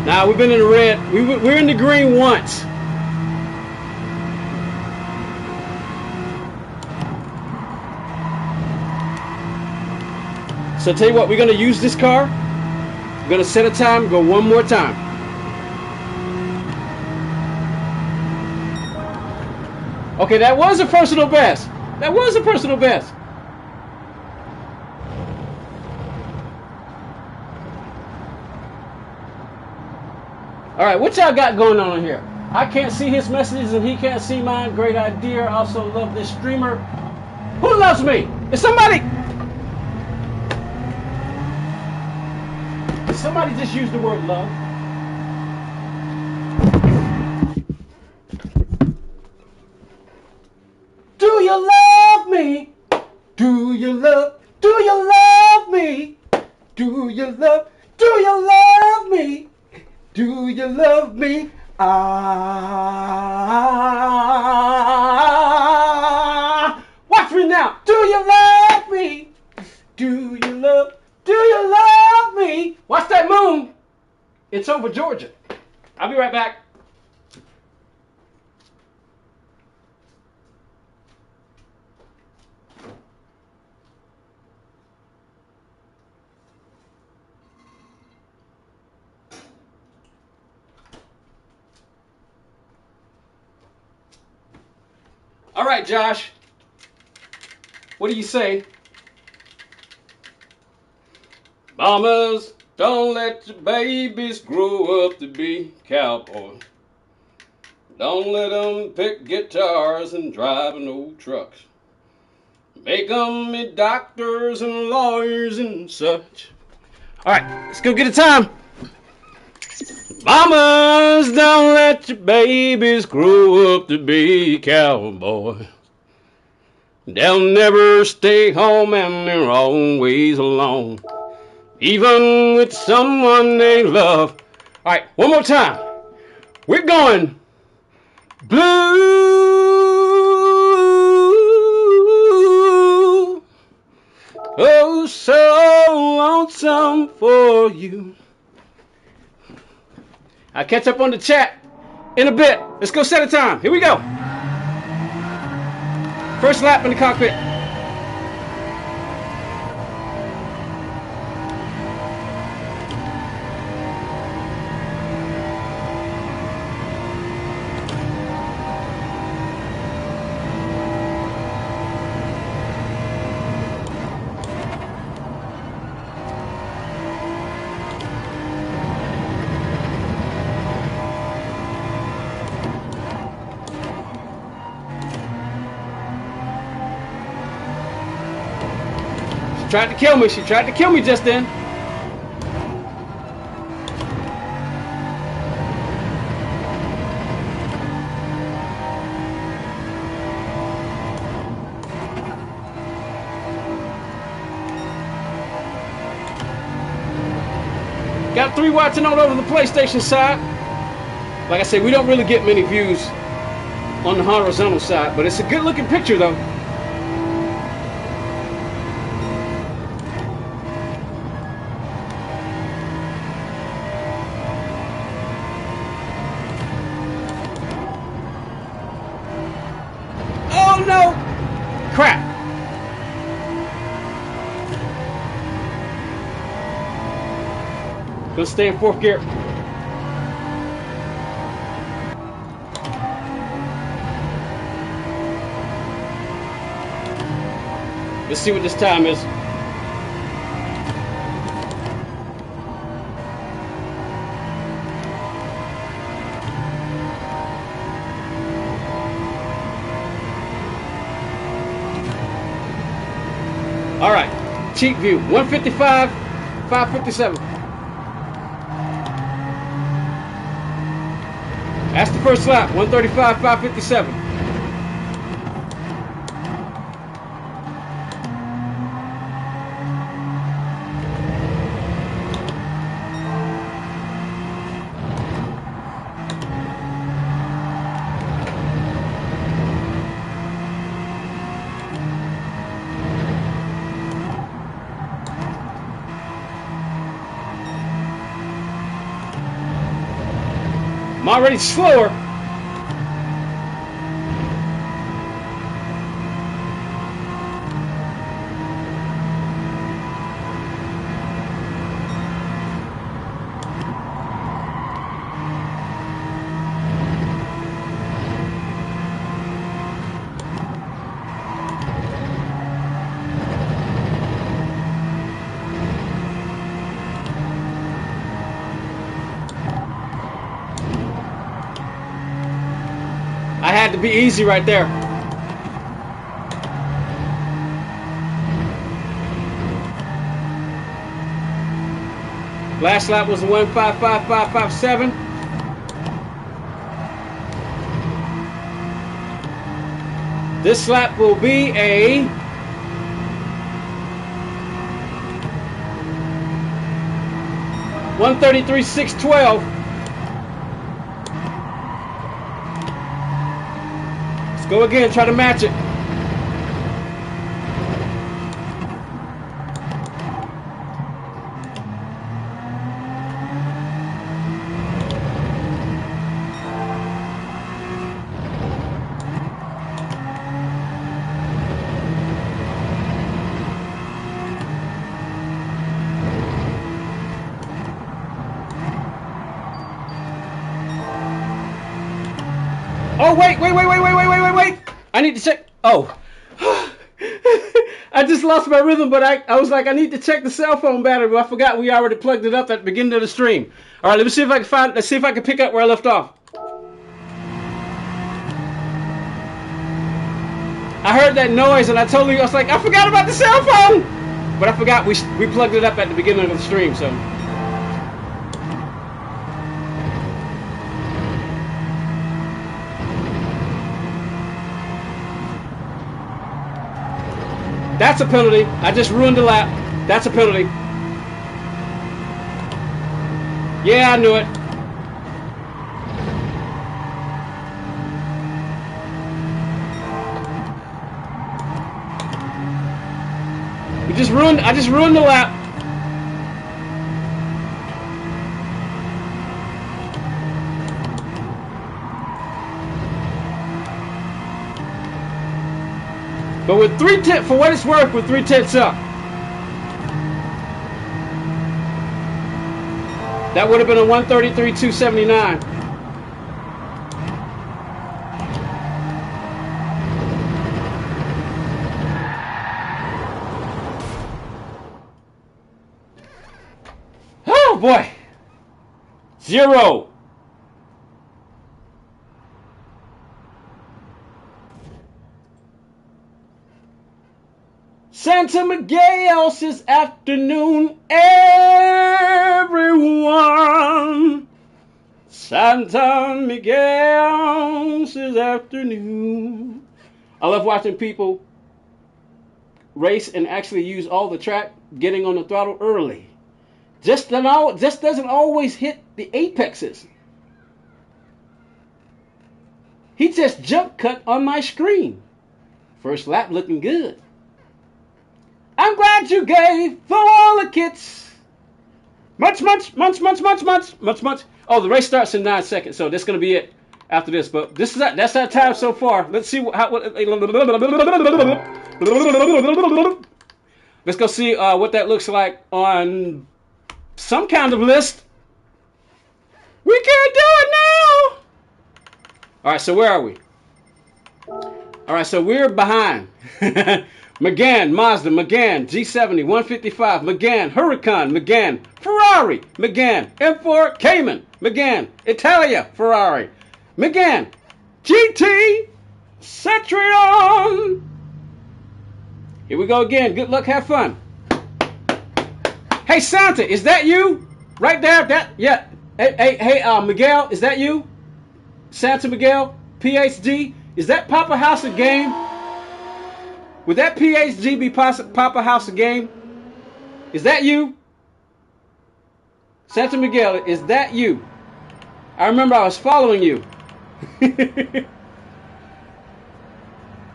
Nah, we've been in the red. We're in the green once. So tell you what, we're going to use this car. We're going to set a time, go one more time. Okay, that was a personal best. That was a personal best. All right, what y'all got going on here? I can't see his messages and he can't see mine. Great idea. Also love this streamer. Who loves me? Is somebody just use the word love? Do you love me? Do you love me? Do you love me? Do you love me? Ah, watch me now. Do you love me? Do you love me? Watch that moon. It's over Georgia. I'll be right back. All right, Josh. What do you say? Mamas, don't let your babies grow up to be cowboys. Don't let them pick guitars and driving old trucks. Make them be doctors and lawyers and such. All right, let's go get a time. Mamas, don't let your babies grow up to be cowboys. They'll never stay home and they're always alone, even with someone they love. All right, one more time. We're going blue. Oh, so lonesome for you. I'll catch up on the chat in a bit. Let's go set a time. Here we go. First lap in the cockpit. Tried to kill me. She tried to kill me just then. Got 3 watching on over the PlayStation side. Like I said, we don't really get many views on the horizontal side, but it's a good looking picture though. Oh no! Crap! Gonna stay in 4th gear. Let's see what this time is. All right, cheat view, 155, 557. That's the first lap, 135, 557. I'm already slower. I had to be easy right there. Last lap was 1:55.557. This lap will be a 1:33.612. Let's go again, try to match it. Oh, wait. I need to check. Oh. I just lost my rhythm, but I was like, I need to check the cell phone battery, but I forgot we already plugged it up at the beginning of the stream. All right, let's see if I can pick up where I left off. I heard that noise, and I was like, I forgot about the cell phone! But I forgot we plugged it up at the beginning of the stream, so. That's a penalty. I just ruined the lap. That's a penalty. Yeah, I knew it. I just ruined the lap. But with 3/10, for what it's worth, with 3/10 up, that would have been a 1:33.279. Oh boy, 0. Santa Miguel this afternoon, everyone. Santa Miguel this afternoon. I love watching people race and actually use all the track, getting on the throttle early. Just doesn't always hit the apexes. He just jump cut on my screen. First lap looking good. I'm glad you gave for all the kits. Much. Oh, the race starts in 9 seconds, so that's gonna be it after this. But that's our time so far. Let's see let's go see what that looks like on some kind of list. We can't do it now. All right, so where are we? All right, so we're behind. Megane, Mazda, Megane, G70, 155, Megane, Huracan, Megane, Ferrari, Megane, M4, Cayman, Megane, Italia, Ferrari, Megane, GT, Cetrion. Here we go again. Good luck, have fun. Hey, Santa, is that you? Right there, yeah. Hey, Miguel, is that you? Santa Miguel, PhD, is that Papa House a game? Would that PhD be Papa House a game? Is that you? Santa Miguel, is that you? I remember I was following you.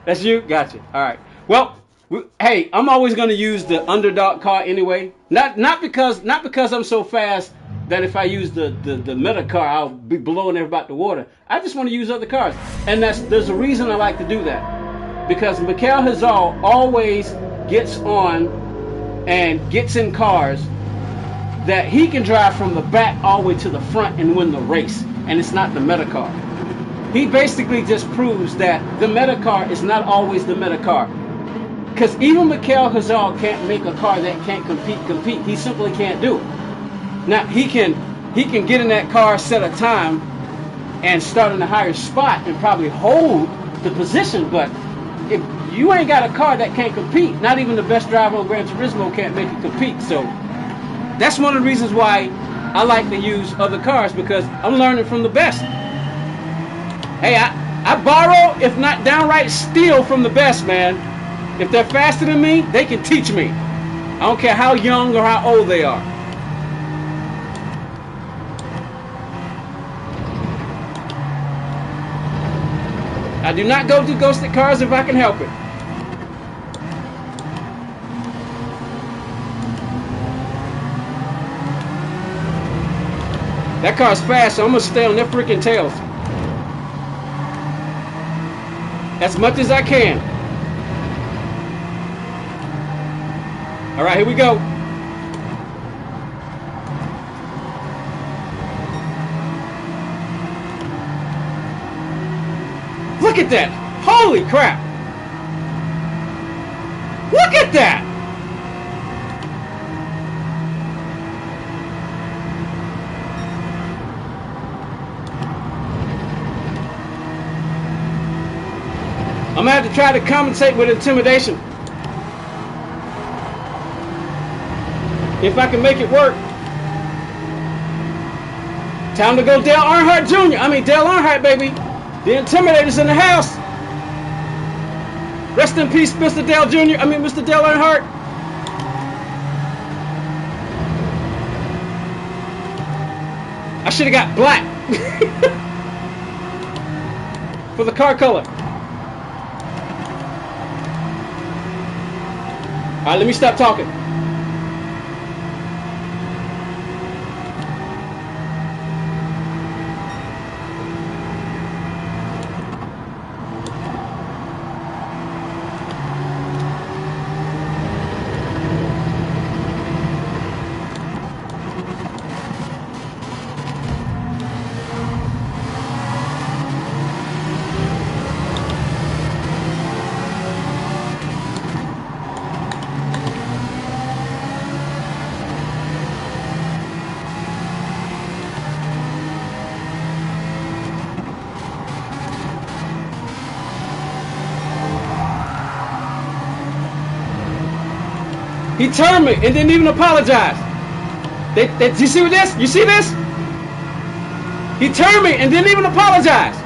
That's you? Gotcha. All right. Well, hey, I'm always going to use the underdog car anyway. Not because I'm so fast that if I use the meta car, I'll be blowing everybody to water. I just want to use other cars. And there's a reason I like to do that. Because Mikel Hazal always gets on and gets in cars that he can drive from the back all the way to the front and win the race. And it's not the meta car. He basically just proves that the meta car is not always the meta car. Because even Mikel Hazal can't make a car that can't compete. He simply can't do it. Now, he can get in that car, set a time, and start in a higher spot and probably hold the position, but if you ain't got a car that can't compete, not even the best driver on Gran Turismo can't make it compete. So That's one of the reasons why I like to use other cars, because I'm learning from the best. Hey, I borrow, if not downright steal from the best, man. If they're faster than me, they can teach me. I don't care how young or how old they are. I do not go to ghosted cars if I can help it. That car's fast, so I'm gonna stay on their freaking tails as much as I can. All right, here we go. Look at that! Holy crap! Look at that! I'm gonna have to try to compensate with intimidation. If I can make it work. Time to go Dale Earnhardt Jr. I mean Dale Earnhardt, baby. The Intimidator's in the house. Rest in peace, Mr. Dale Jr. I mean Mr. Dale Earnhardt. I should have got black for the car color. All right, let me stop talking. He turned me and didn't even apologize. You see this? You see this? He turned me and didn't even apologize.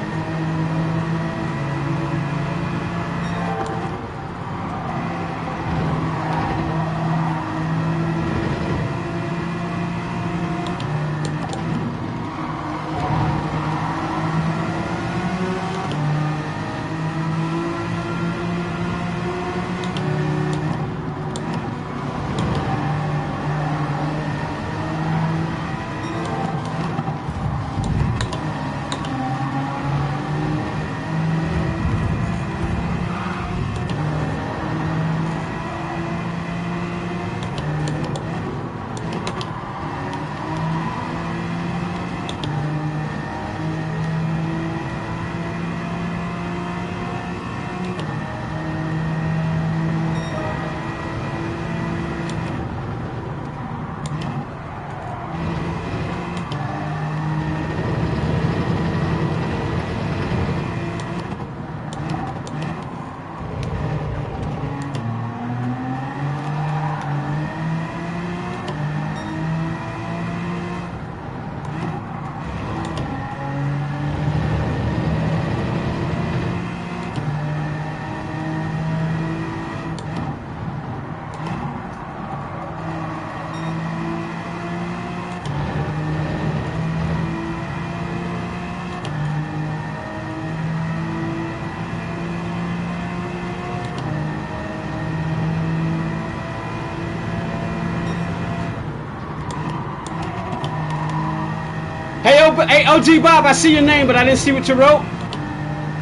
Hey, OG Bob, I see your name, but I didn't see what you wrote.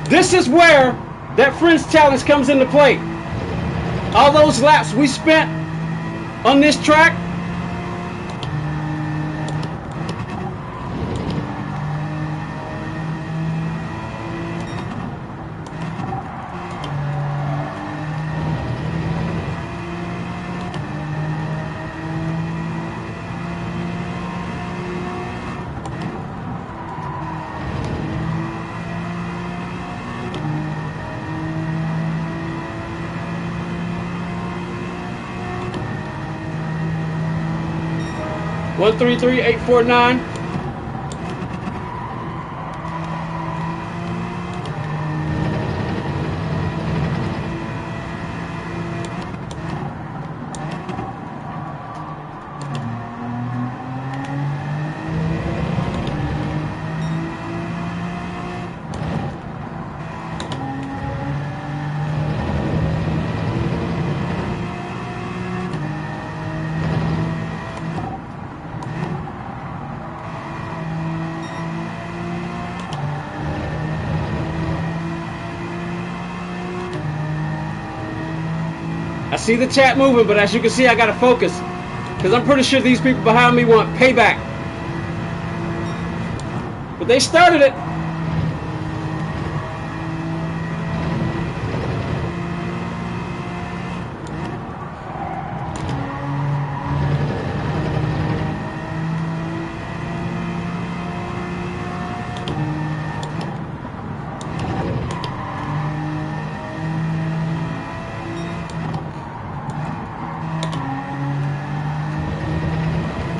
This is where that Friends Challenge comes into play. All those laps we spent on this track. 133849. I see the chat moving, but as you can see, I gotta focus. Because I'm pretty sure these people behind me want payback. But they started it.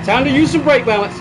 Time to use some brake balance.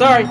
Sorry.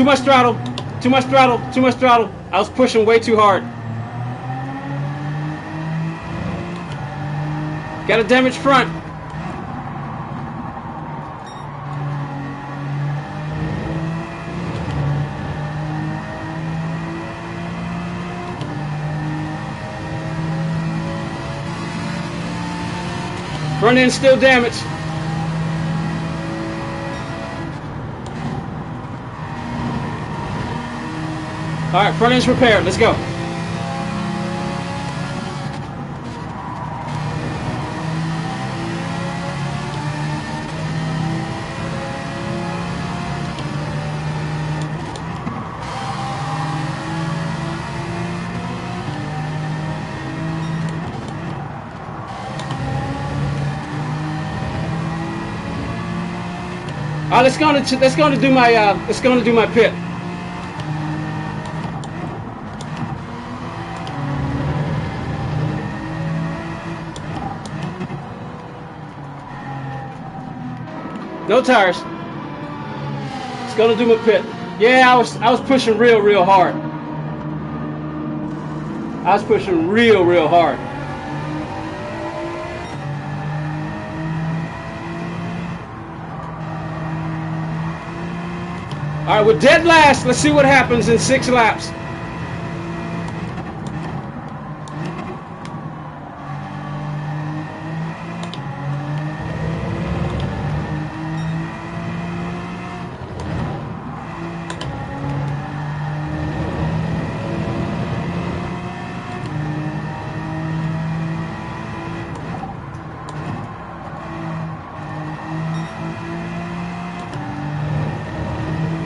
Too much throttle. Too much throttle. Too much throttle. I was pushing way too hard. Got a damaged front. Front end still damaged. All right, front end's repaired. Let's go. All right, let's go to do my pit. No tires. It's gonna do my pit. Yeah, I was pushing real hard. I was pushing real hard. All right, we're dead last. Let's see what happens in 6 laps.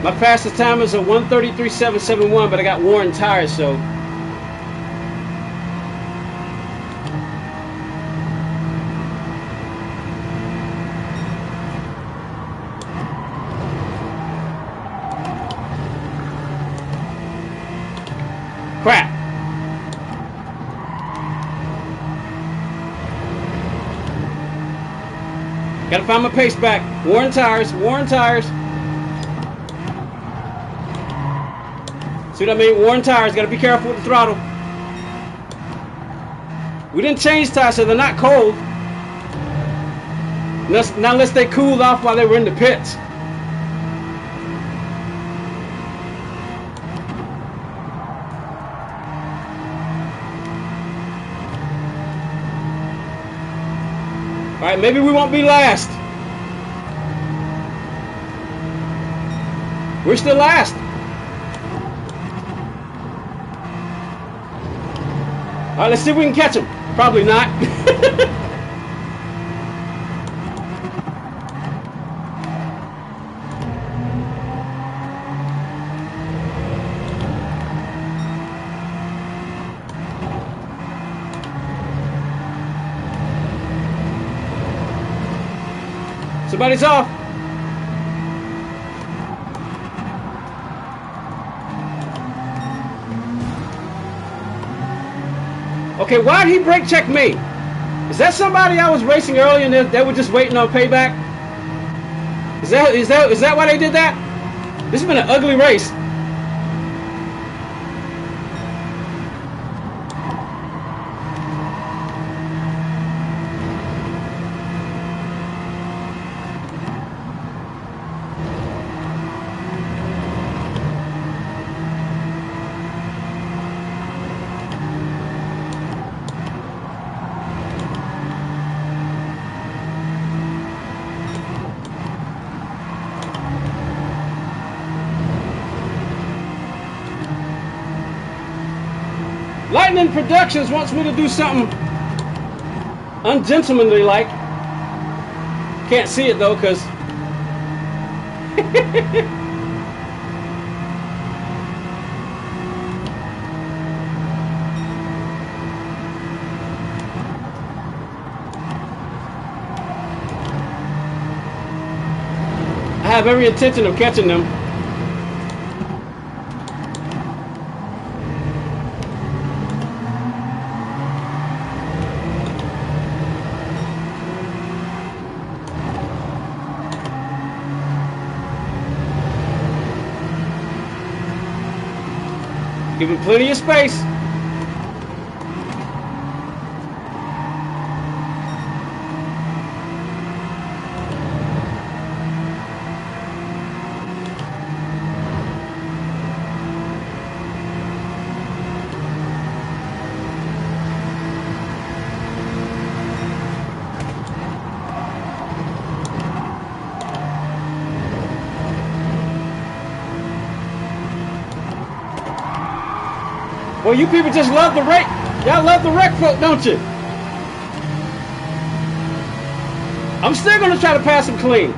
My fastest time is a 1:33.771, but I got worn tires, so. Crap. Gotta find my pace back. Worn tires, worn tires. See what I mean? Worn tires. Gotta be careful with the throttle. We didn't change tires, so they're not cold. Not unless they cooled off while they were in the pits. All right, maybe we won't be last. We're still last. All right, let's see if we can catch him. Probably not. Somebody's off. Okay, why'd he brake check me? Is that somebody I was racing earlier and they were just waiting on payback? Is that why they did that? This has been an ugly race. Lightning Productions wants me to do something ungentlemanly like. Can't see it though, because I have every intention of catching them. Give him plenty of space. Well, you people just love the wreck. Y'all love the wreck folk, don't you? I'm still gonna try to pass him clean.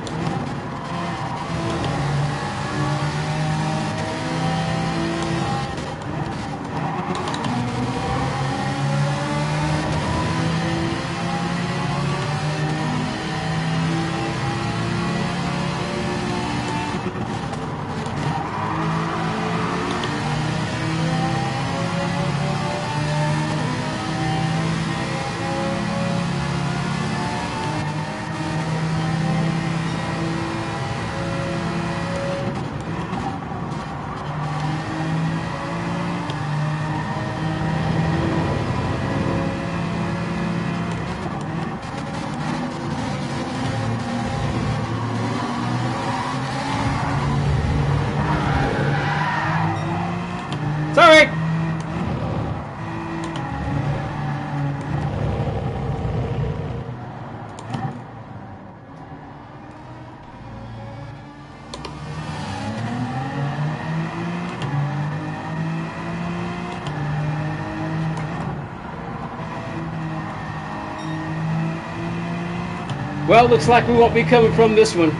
Well, looks like we won't be coming from this one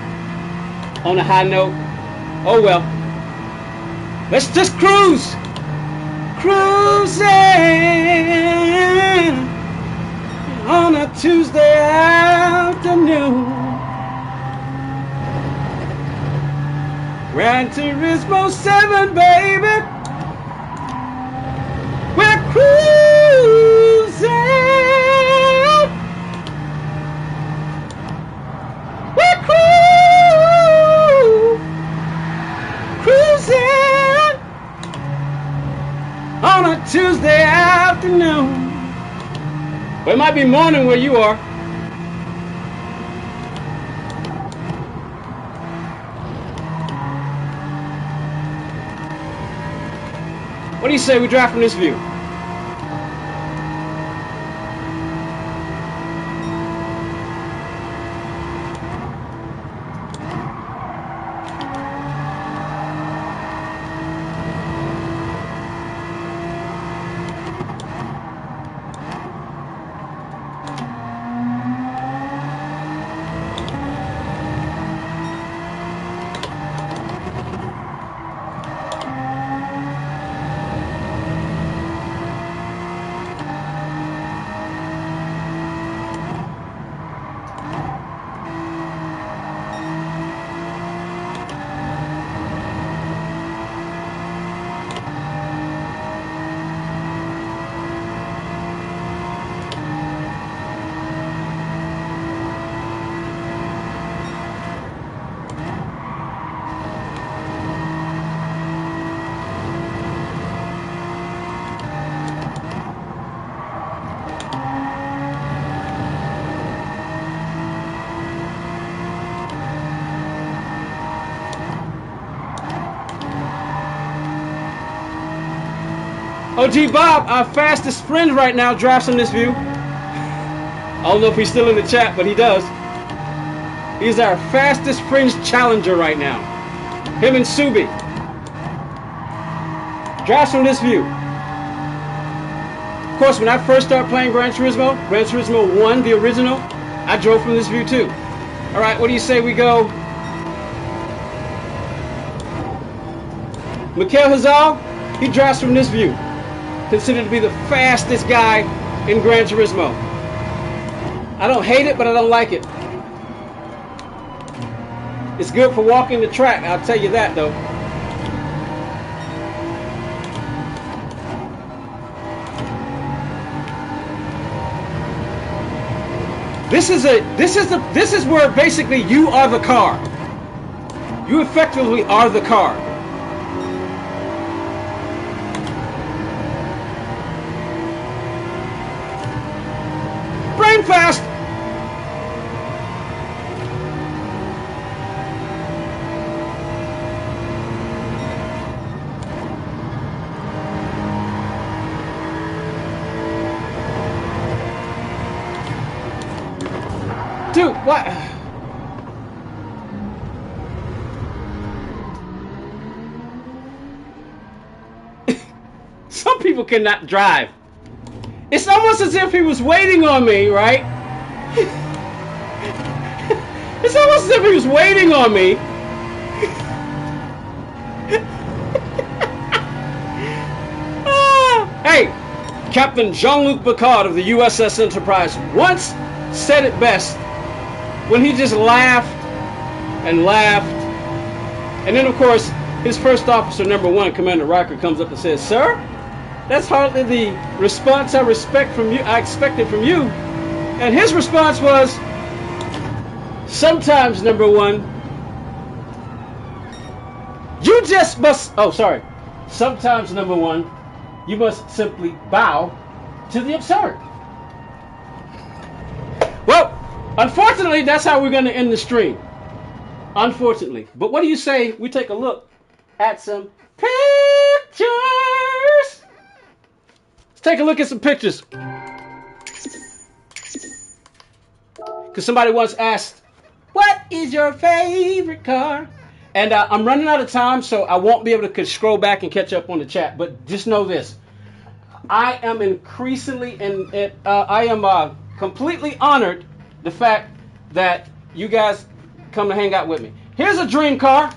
on a high note. Oh well. Let's just cruise. Cruising on a Tuesday afternoon. Gran Turismo 7, baby. We're cruising. We're cruising on a Tuesday afternoon. Well, it might be morning where you are. What do you say we drive from this view? OG Bob, our fastest friend right now, drives from this view. I don't know if he's still in the chat, but he does. He's our fastest fringe challenger right now. Him and Subi. Drives from this view. Of course, when I first started playing Gran Turismo 1, the original, I drove from this view too. All right, what do you say we go? Mikhail Hazal, he drives from this view. Considered to be the fastest guy in Gran Turismo. I don't hate it, but I don't like it. It's good for walking the track, I'll tell you that though. This is where basically you are the car. You effectively are the car. Brain fast. Dude, what? Some people cannot drive. It's almost as if he was waiting on me, right? It's almost as if he was waiting on me. Hey, Captain Jean-Luc Picard of the USS Enterprise once said it best when he just laughed and laughed. And then, of course, his first officer, number 1, Commander Riker, comes up and says, "Sir, that's hardly the response I expected from you." And his response was, "Sometimes, number 1, you just must..." Oh, sorry. "Sometimes, number 1, you must simply bow to the absurd." Well, unfortunately, that's how we're going to end the stream. Unfortunately. But what do you say we take a look at some pictures? Let's take a look at some pictures. Because somebody once asked, what is your favorite car? And I'm running out of time, so I won't be able to scroll back and catch up on the chat. But just know this. I am increasingly, I am completely honored the fact that you guys come to hang out with me. Here's a dream car.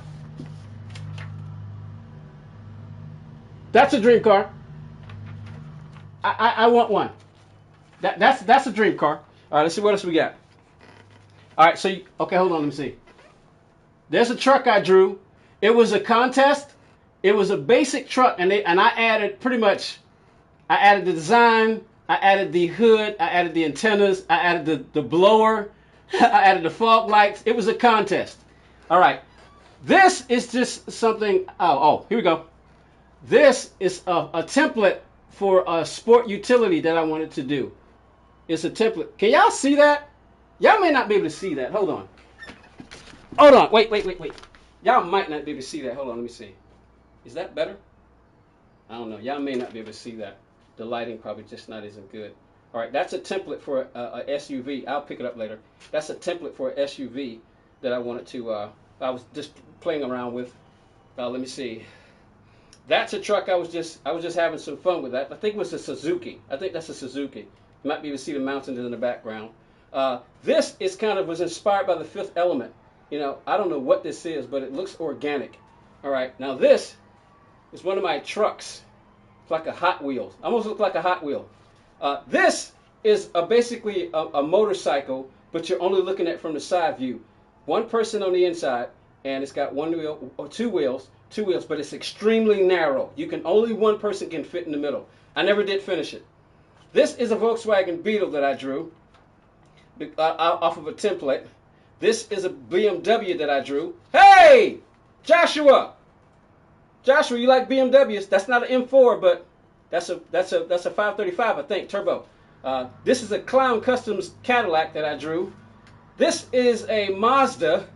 That's a dream car. I want one. That's a dream car. All right, let's see what else we got. All right, so okay, hold on, let me see. There's a truck I drew. It was a contest. It was a basic truck, and I added pretty much. I added the design. I added the hood. I added the antennas. I added the blower. I added the fog lights. It was a contest. All right, this is just something. Oh, here we go. This is a template for a sport utility that I wanted to do. It's a template. Can y'all see that? Y'all may not be able to see that. Hold on. Hold on. Wait. Y'all might not be able to see that. Hold on. Let me see. Is that better? I don't know. Y'all may not be able to see that. The lighting probably just not isn't good. All right. That's a template for a SUV. I'll pick it up later. That's a template for a SUV that I wanted to, I was just playing around with. Let me see. That's a truck I was just having some fun with. That I think it was a Suzuki. I think that's a Suzuki. You might be able to see the mountains in the background. This is was inspired by the Fifth Element. You know, I don't know what this is, but it looks organic. All right, now this is one of my trucks. It's like a Hot Wheels. Almost looks like a Hot Wheel. This is basically a motorcycle, but you're only looking at it from the side view. One person on the inside, and it's got one wheel or two wheels, but it's extremely narrow. Only one person can fit in the middle. I never did finish it. This is a Volkswagen Beetle that I drew off of a template. This is a BMW that I drew. Hey, Joshua, you like BMWs? That's not an M4, but that's a 535, I think, turbo. This is a Clown Customs Cadillac that I drew. This is a Mazda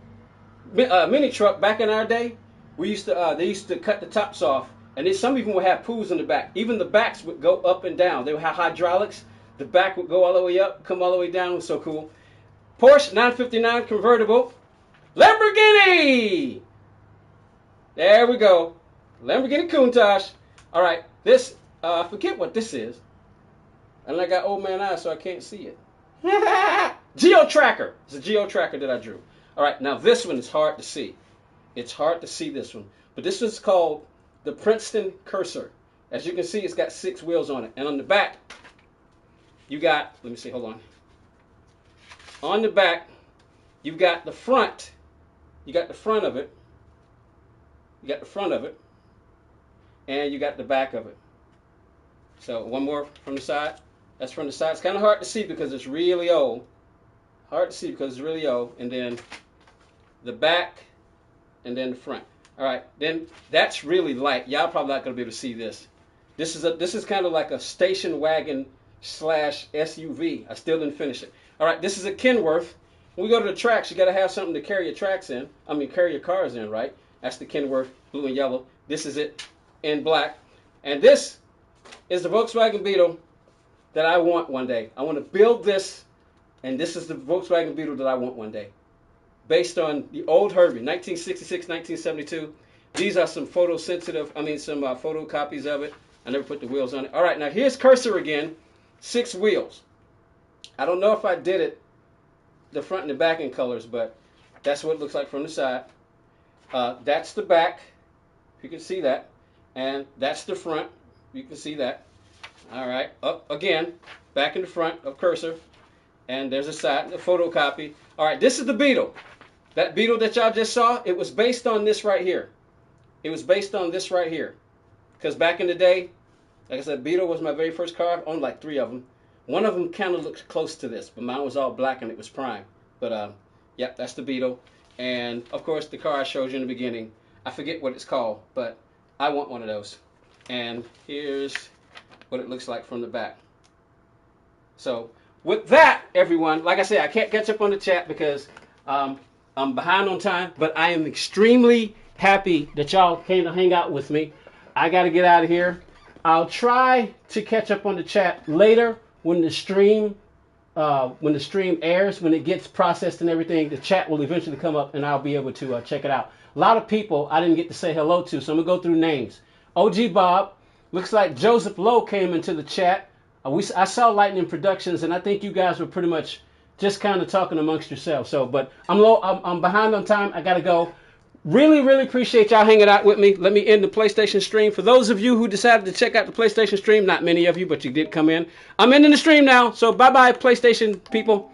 mini truck. Back in our day, they used to cut the tops off, and then some even would have pools in the back. Even the backs would go up and down. They would have hydraulics. The back would go all the way up, come all the way down. It was so cool. Porsche 959 convertible. Lamborghini! There we go. Lamborghini Countach. All right, this, I forget what this is. And I got old man eyes, so I can't see it. Geo Tracker. It's a Geo Tracker that I drew. All right, now this one is hard to see. It's hard to see this one. But this one's called the Princeton Cursor. As you can see, it's got 6 wheels on it. And on the back, you got, let me see, hold on. On the back, you've got the front. You got the front of it. You got the front of it. And you got the back of it. So one more from the side. That's from the side. It's kind of hard to see because it's really old. Hard to see because it's really old. And then the back and then the front. All right, then that's really light. Y'all probably not gonna be able to see this. This is kind of like a station wagon / SUV. I still didn't finish it. All right, this is a Kenworth. When we go to the tracks, you got to have something to carry your tracks in. Carry your cars in, right? That's the Kenworth, blue and yellow. This is it in black. And this is the Volkswagen Beetle that I want one day. I want to build this, and this is the Volkswagen Beetle that I want one day. Based on the old Herbie, 1966, 1972. These are some some photocopies of it. I never put the wheels on it. All right, now here's Cursor again. 6 wheels. I don't know if I did it, the front and the back in colors, but that's what it looks like from the side. That's the back, if you can see that. And that's the front, you can see that. All right, up again, back in the front of Cursor. And there's a side, the photocopy. All right, this is the Beetle. That Beetle that y'all just saw, it was based on this right here. It was based on this right here. Because back in the day, like I said, Beetle was my very first car. I owned like 3 of them. One of them kind of looked close to this, but mine was all black and it was prime. But, yep, that's the Beetle. And, of course, the car I showed you in the beginning. I forget what it's called, but I want one of those. And here's what it looks like from the back. So, with that, everyone, like I said, I can't catch up on the chat because I'm behind on time, but I am extremely happy that y'all came to hang out with me. I got to get out of here. I'll try to catch up on the chat later when the stream airs, when it gets processed and everything. The chat will eventually come up and I'll be able to check it out. A lot of people I didn't get to say hello to, so I'm going to go through names. OG Bob, looks like Joseph Lowe came into the chat. I saw Lightning Productions, and I think you guys were pretty much just kind of talking amongst yourselves. So, but I'm behind on time. I gotta go. Really, really appreciate y'all hanging out with me. Let me end the PlayStation stream. For those of you who decided to check out the PlayStation stream, not many of you, but you did come in. I'm ending the stream now. So bye bye, PlayStation people.